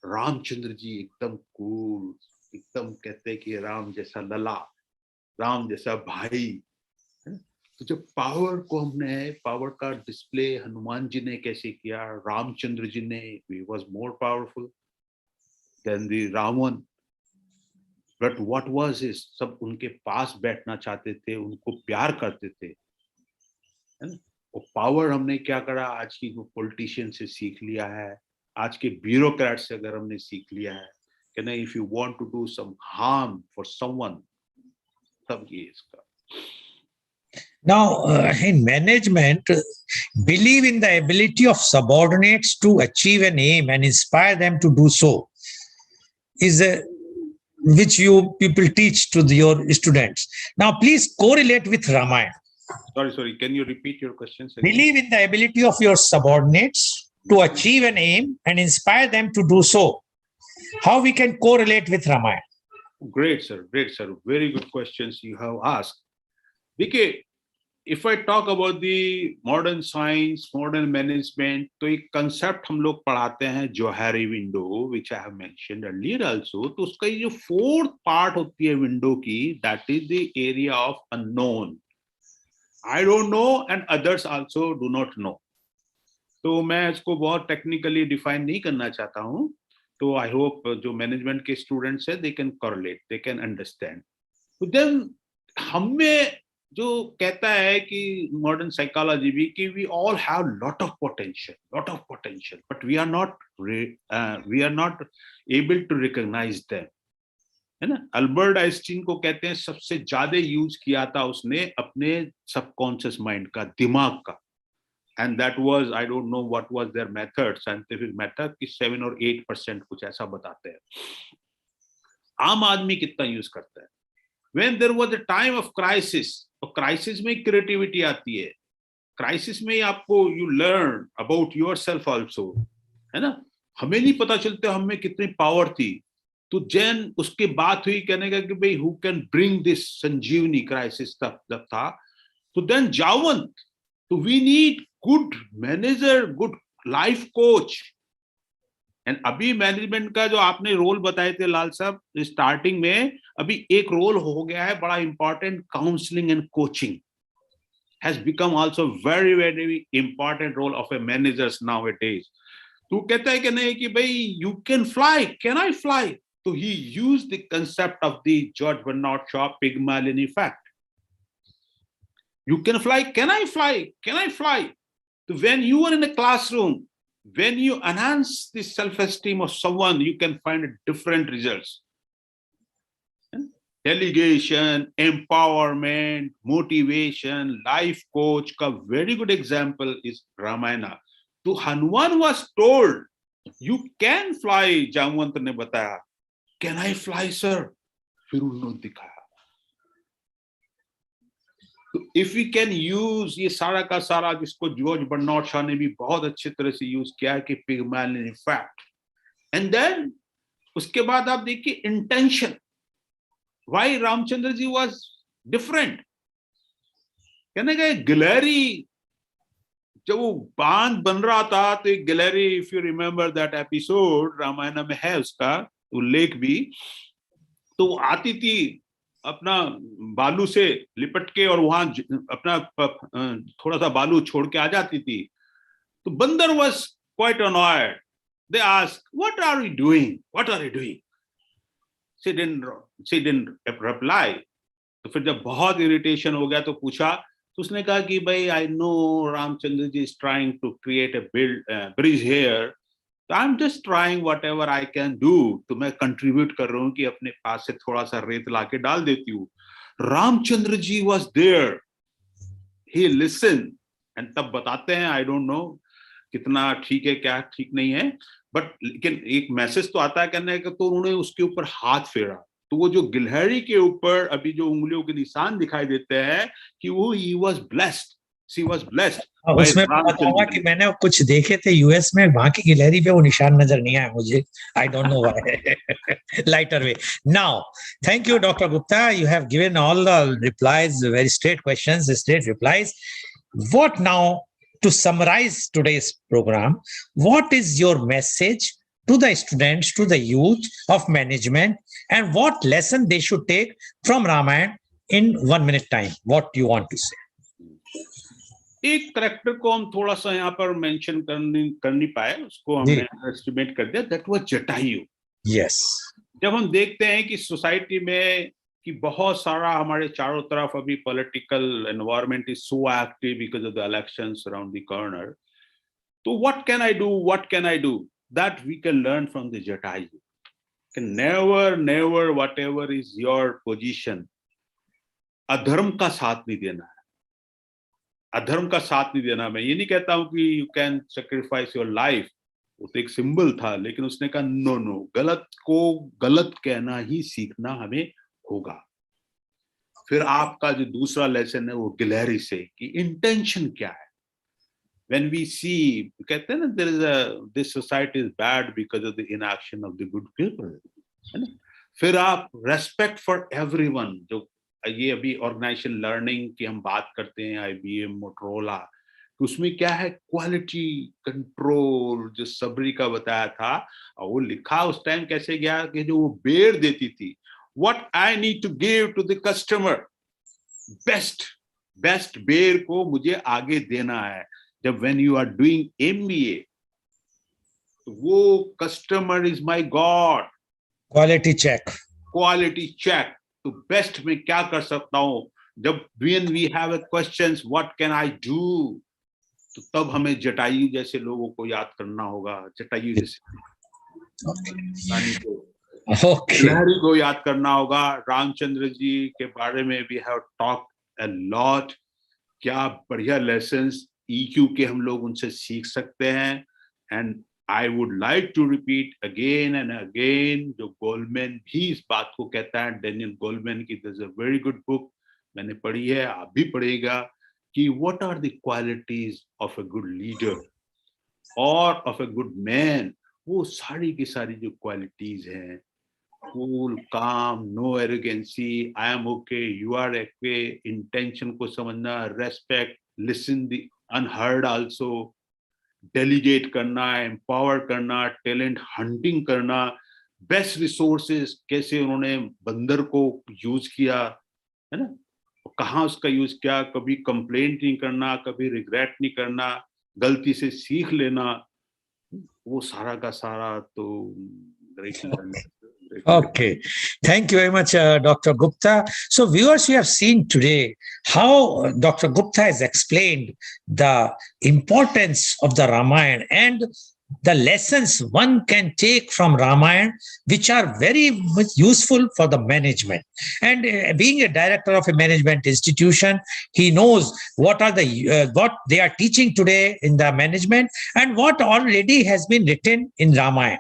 रामचंद्र जी एकदम कूल, एकदम कहते हैं कि राम जैसा लला, राम जैसा भाई. तो जब पावर को हमने, पावर का डिस्प्ले हनुमान जी ने कैसे किया, रामचंद्र जी ने, he was more powerful than the Ravana. But what was is, सब उनके पास बैठना चाहते थे, उनको प्यार करते थे, है ना. और पावर हमने क्या करा, आज की जो पॉलिटिशियन से सीख लिया है, आज के ब्यूरोक्रेट से अगर हमने सीख लिया है कि नहीं, if you want to do some harm for someone, तब ये इसका.
Now, in management, believe in the ability of subordinates to achieve an aim and inspire them to do so is which you people teach to your students. Now, please correlate with Ramayana.
Sorry, can you repeat your questions again?
Believe in the ability of your subordinates to achieve an aim and inspire them to do so. How we can correlate with Ramayana?
Great, sir. Very good questions you have asked. देखिए, if I talk about the modern science, modern management, तो एक concept हम लोग पढ़ाते हैं Johari window, which I have mentioned earlier also. तो उसका ये जो fourth part होती है window की, that is the area of unknown. I don't know and others also do not know. तो मैं इसको बहुत technically define नहीं करना चाहता हूँ. तो I hope जो management के students हैं, they can correlate, they can understand. तो देन हमें जो कहता है कि मॉडर्न साइकोलॉजी भी कि we all have lot of potential but we are not able to recognize them, है ना. अल्बर्ट आइंस्टीन को कहते हैं सबसे ज्यादा यूज किया था उसने अपने सबकॉन्शियस माइंड का, दिमाग का. And that was, I don't know what was their method, scientific method, कि 7 और 8% कुछ ऐसा बताते हैं. आम आदमी कितना यूज करता है. When there was a time of crisis, तो क्राइसिस में क्रिएटिविटी आती है. क्राइसिस में आपको you learn about yourself also, है ना. हमें नहीं पता चलता हमें कितनी पावर थी. तो जैन उसके बात हुई कहने का कि भाई who can bring this Sanjeevani crisis तब था. तो देन जावंत, तो we need good manager, good life coach. And अभी मैनेजमेंट का जो आपने रोल बताए थे लाल साहब स्टार्टिंग में, अभी एक रोल हो गया है बड़ा important, counselling and coaching has become also very important role of a managers nowadays. तो कहता है कि नहीं कि भाई you can fly, can I fly? So he used the concept of the George Bernard Shaw Pygmalion effect. You can fly, can I fly? Can I fly? So when you are in a classroom, when you enhance the self-esteem of someone, you can find different results. Delegation, empowerment, motivation, life coach का very good example is Ramayana. तो Hanuman was told, you can fly. Jamwant ने बताया, can I fly sir? फिर उन्होंने दिखाया. तो if we can use ये सारा का सारा, जिसको जॉर्ज बर्नार्ड शॉ ने भी बहुत अच्छी तरह से यूज किया है कि पिग्मलियन इफेक्ट. एंड देन उसके बाद आप देखिए intention. Why Ramchandra ji was different? कहने का गिलहरी, जब वो बांध बन रहा था तो एक गिलहरी, if you remember that episode Ramayana में है उसका उल्लेख भी, तो वो आती थी अपना बालू से लिपट के और वहां अपना थोड़ा सा बालू छोड़ के आ जाती थी. तो बंदर was quite annoyed. They asked, what are you doing? What are you doing? She didn't reply. तो फिर जब बहुत इरिटेशन हो गया तो पूछा, तो उसने कहा कि भाई I know Ramchandra ji is trying to create a bridge here, तो I am just trying whatever I can do. तो मैं कंट्रीब्यूट कर रहा हूँ कि अपने पास से थोड़ा सा रेत लाके डाल देती हूँ. Ramchandra ji was there, he listen. And तब बताते हैं, आई डोंट नो कितना ठीक है क्या ठीक नहीं है, बट लेकिन एक मैसेज तो आता है कहने का. तो उन्होंने उसके ऊपर हाथ फेरा, तो वो जो गिलहरी के ऊपर अभी जो उंगलियों के निशान दिखाई देते हैं कि वो he was blessed, she was blessed.
उसमें बताऊंगा कि मैंने कुछ देखे थे यूएस में, वहां की गिलहरी पे वो निशान नजर नहीं आया मुझे. आई don't know why. Lighter way. Now thank you doctor Gupta, you have given all the replies, very straight questions, straight replies. What now, to summarize today's program, what is your message to the students, to the youth of management, and what lesson they should take from Ramayana in 1 minute time? What you want to say?
एक character को हम थोड़ा सा यहाँ पर mention कर नहीं पाए, उसको हमने एस्टिमेट कर दिया. That was Jatayu.
Yes.
जब हम देखते हैं कि सोसाइटी में कि बहुत सारा हमारे चारों तरफ अभी political environment is so active because of the elections around the corner. तो what can I do that we can learn from the Jatayu. Never whatever is your position, अधर्म का साथ नहीं देना है. अधर्म का साथ नहीं देना. मैं ये नहीं कहता हूं कि you can sacrifice your life, वो तो एक सिंबल था, लेकिन उसने कहा नो, गलत को गलत कहना ही सीखना हमें होगा. फिर आपका जो दूसरा लेसन है वो गिलहरी से कि इंटेंशन क्या है. when we see, कहते हैं ना, this society is bad because of the inaction of the good people, है ना. फिर आप रेस्पेक्ट फॉर एवरीवन, जो ये अभी ऑर्गेनाइजेशन लर्निंग की हम बात करते हैं, IBM, मोटरोला, तो उसमें क्या है, क्वालिटी कंट्रोल, जो सबरी का बताया था, और वो लिखा उस टाइम कैसे गया कि जो वो बेर देती थी, what I need to give to the customer, best बेर को मुझे आगे देना है. जब when you are doing MBA, वो customer is my god, quality check. तो बेस्ट में क्या कर सकता हूँ, जब when we have a questions what can I do, तो तब हमें जटायु जैसे लोगों को याद करना होगा, जटायु जैसे रानी को, गिलहरी को याद करना होगा, रामचंद्र जी के बारे में we have talked a lot, क्या बढ़िया लेसन्स EQ के हम लोग उनसे सीख सकते हैं. And I would like to repeat again and again, जो गोलमैन भी इस बात को कहता है, डेनियल गोलमैन की there's a very good book, मैंने पढ़ी है, आप भी पढ़िएगा, कि what are the qualities of a good leader or of a good man. वो सारी की सारी जो क्वालिटीज हैं, cool, calm, no arrogancy, I am okay, you are okay, intention को समझना, respect, listen the unheard also, delegate करना, empower करना, talent hunting करना, best resources कैसे उन्होंने बंदर को यूज किया, है ना, कहाँ उसका यूज किया, कभी कंप्लेंट नहीं करना, कभी रिग्रेट नहीं करना, गलती से सीख लेना, वो सारा का सारा तो
Okay, thank you very much, Dr. Gupta. So, viewers, we have seen today how Dr. Gupta has explained the importance of the Ramayana and the lessons one can take from Ramayana, which are very much useful for the management. And being a director of a management institution, he knows what are the what they are teaching today in the management and what already has been written in Ramayana.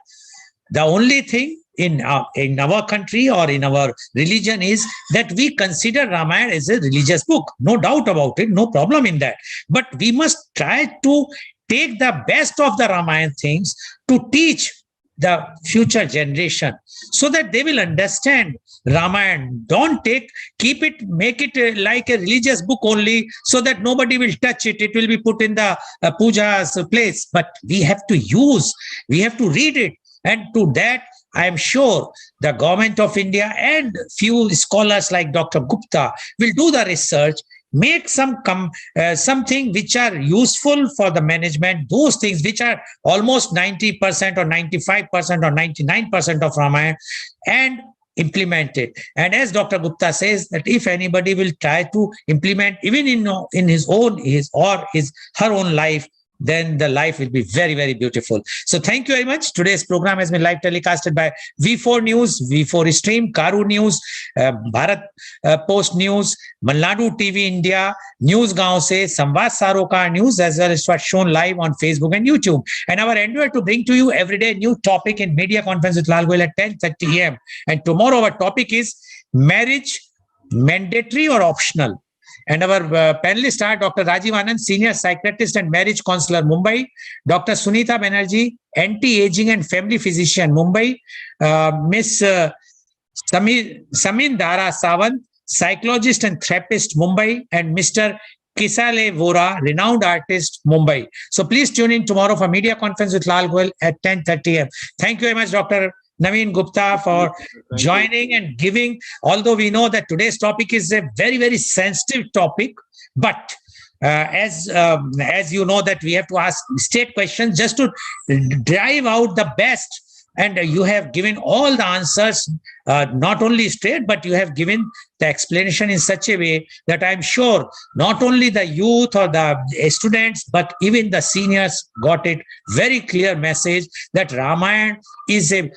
The only thing in our country or in our religion is that we consider Ramayana as a religious book. No doubt about it, no problem in that. But we must try to take the best of the Ramayana things to teach the future generation so that they will understand Ramayana. Don't keep it, make it like a religious book only so that nobody will touch it. It will be put in the puja's place. But we have to read it. And to that, I am sure the government of India and few scholars like Dr. Gupta will do the research, make something which are useful for the management, those things which are almost 90% or 95% or 99% of Ramayana, and implement it. And as Dr. Gupta says, that if anybody will try to implement even in his her own life, then the life will be very, very beautiful. So thank you very much. Today's program has been live telecasted by V4 News, V4 Stream, Karu News, Bharat Post News, Malnadu TV India, News Gaon Se, Samvad Sarokar News, as well as was shown live on Facebook and YouTube. And our endeavor to bring to you everyday new topic in Media Conference with Lal Goel at 10:30 a.m. And tomorrow our topic is marriage, mandatory or optional. And our panelists are Dr. Rajiv Anand, Senior Psychiatrist and Marriage Counselor, Mumbai; Dr. Sunita Banerjee, Anti-Aging and Family Physician, Mumbai; Miss Samin Dara Sawant, Psychologist and Therapist, Mumbai; and Mr. Kisale Vora, Renowned Artist, Mumbai. So please tune in tomorrow for Media Conference with Lal Goel at 10:30 a.m. Thank you very much, Dr. Naveen Gupta, for joining and giving, although we know that today's topic is a very, very sensitive topic, but as you know that we have to ask straight questions just to drive out the best. And you have given all the answers, not only straight, but you have given the explanation in such a way that I'm sure not only the youth or the students, but even the seniors got it very clear message that Ramayana is a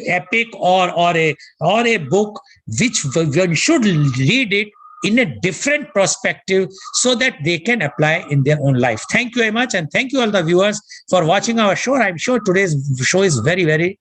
epic or a book which one should read it in a different perspective so that they can apply in their own life. Thank you very much. And thank you all the viewers for watching our show. I'm sure today's show is very, very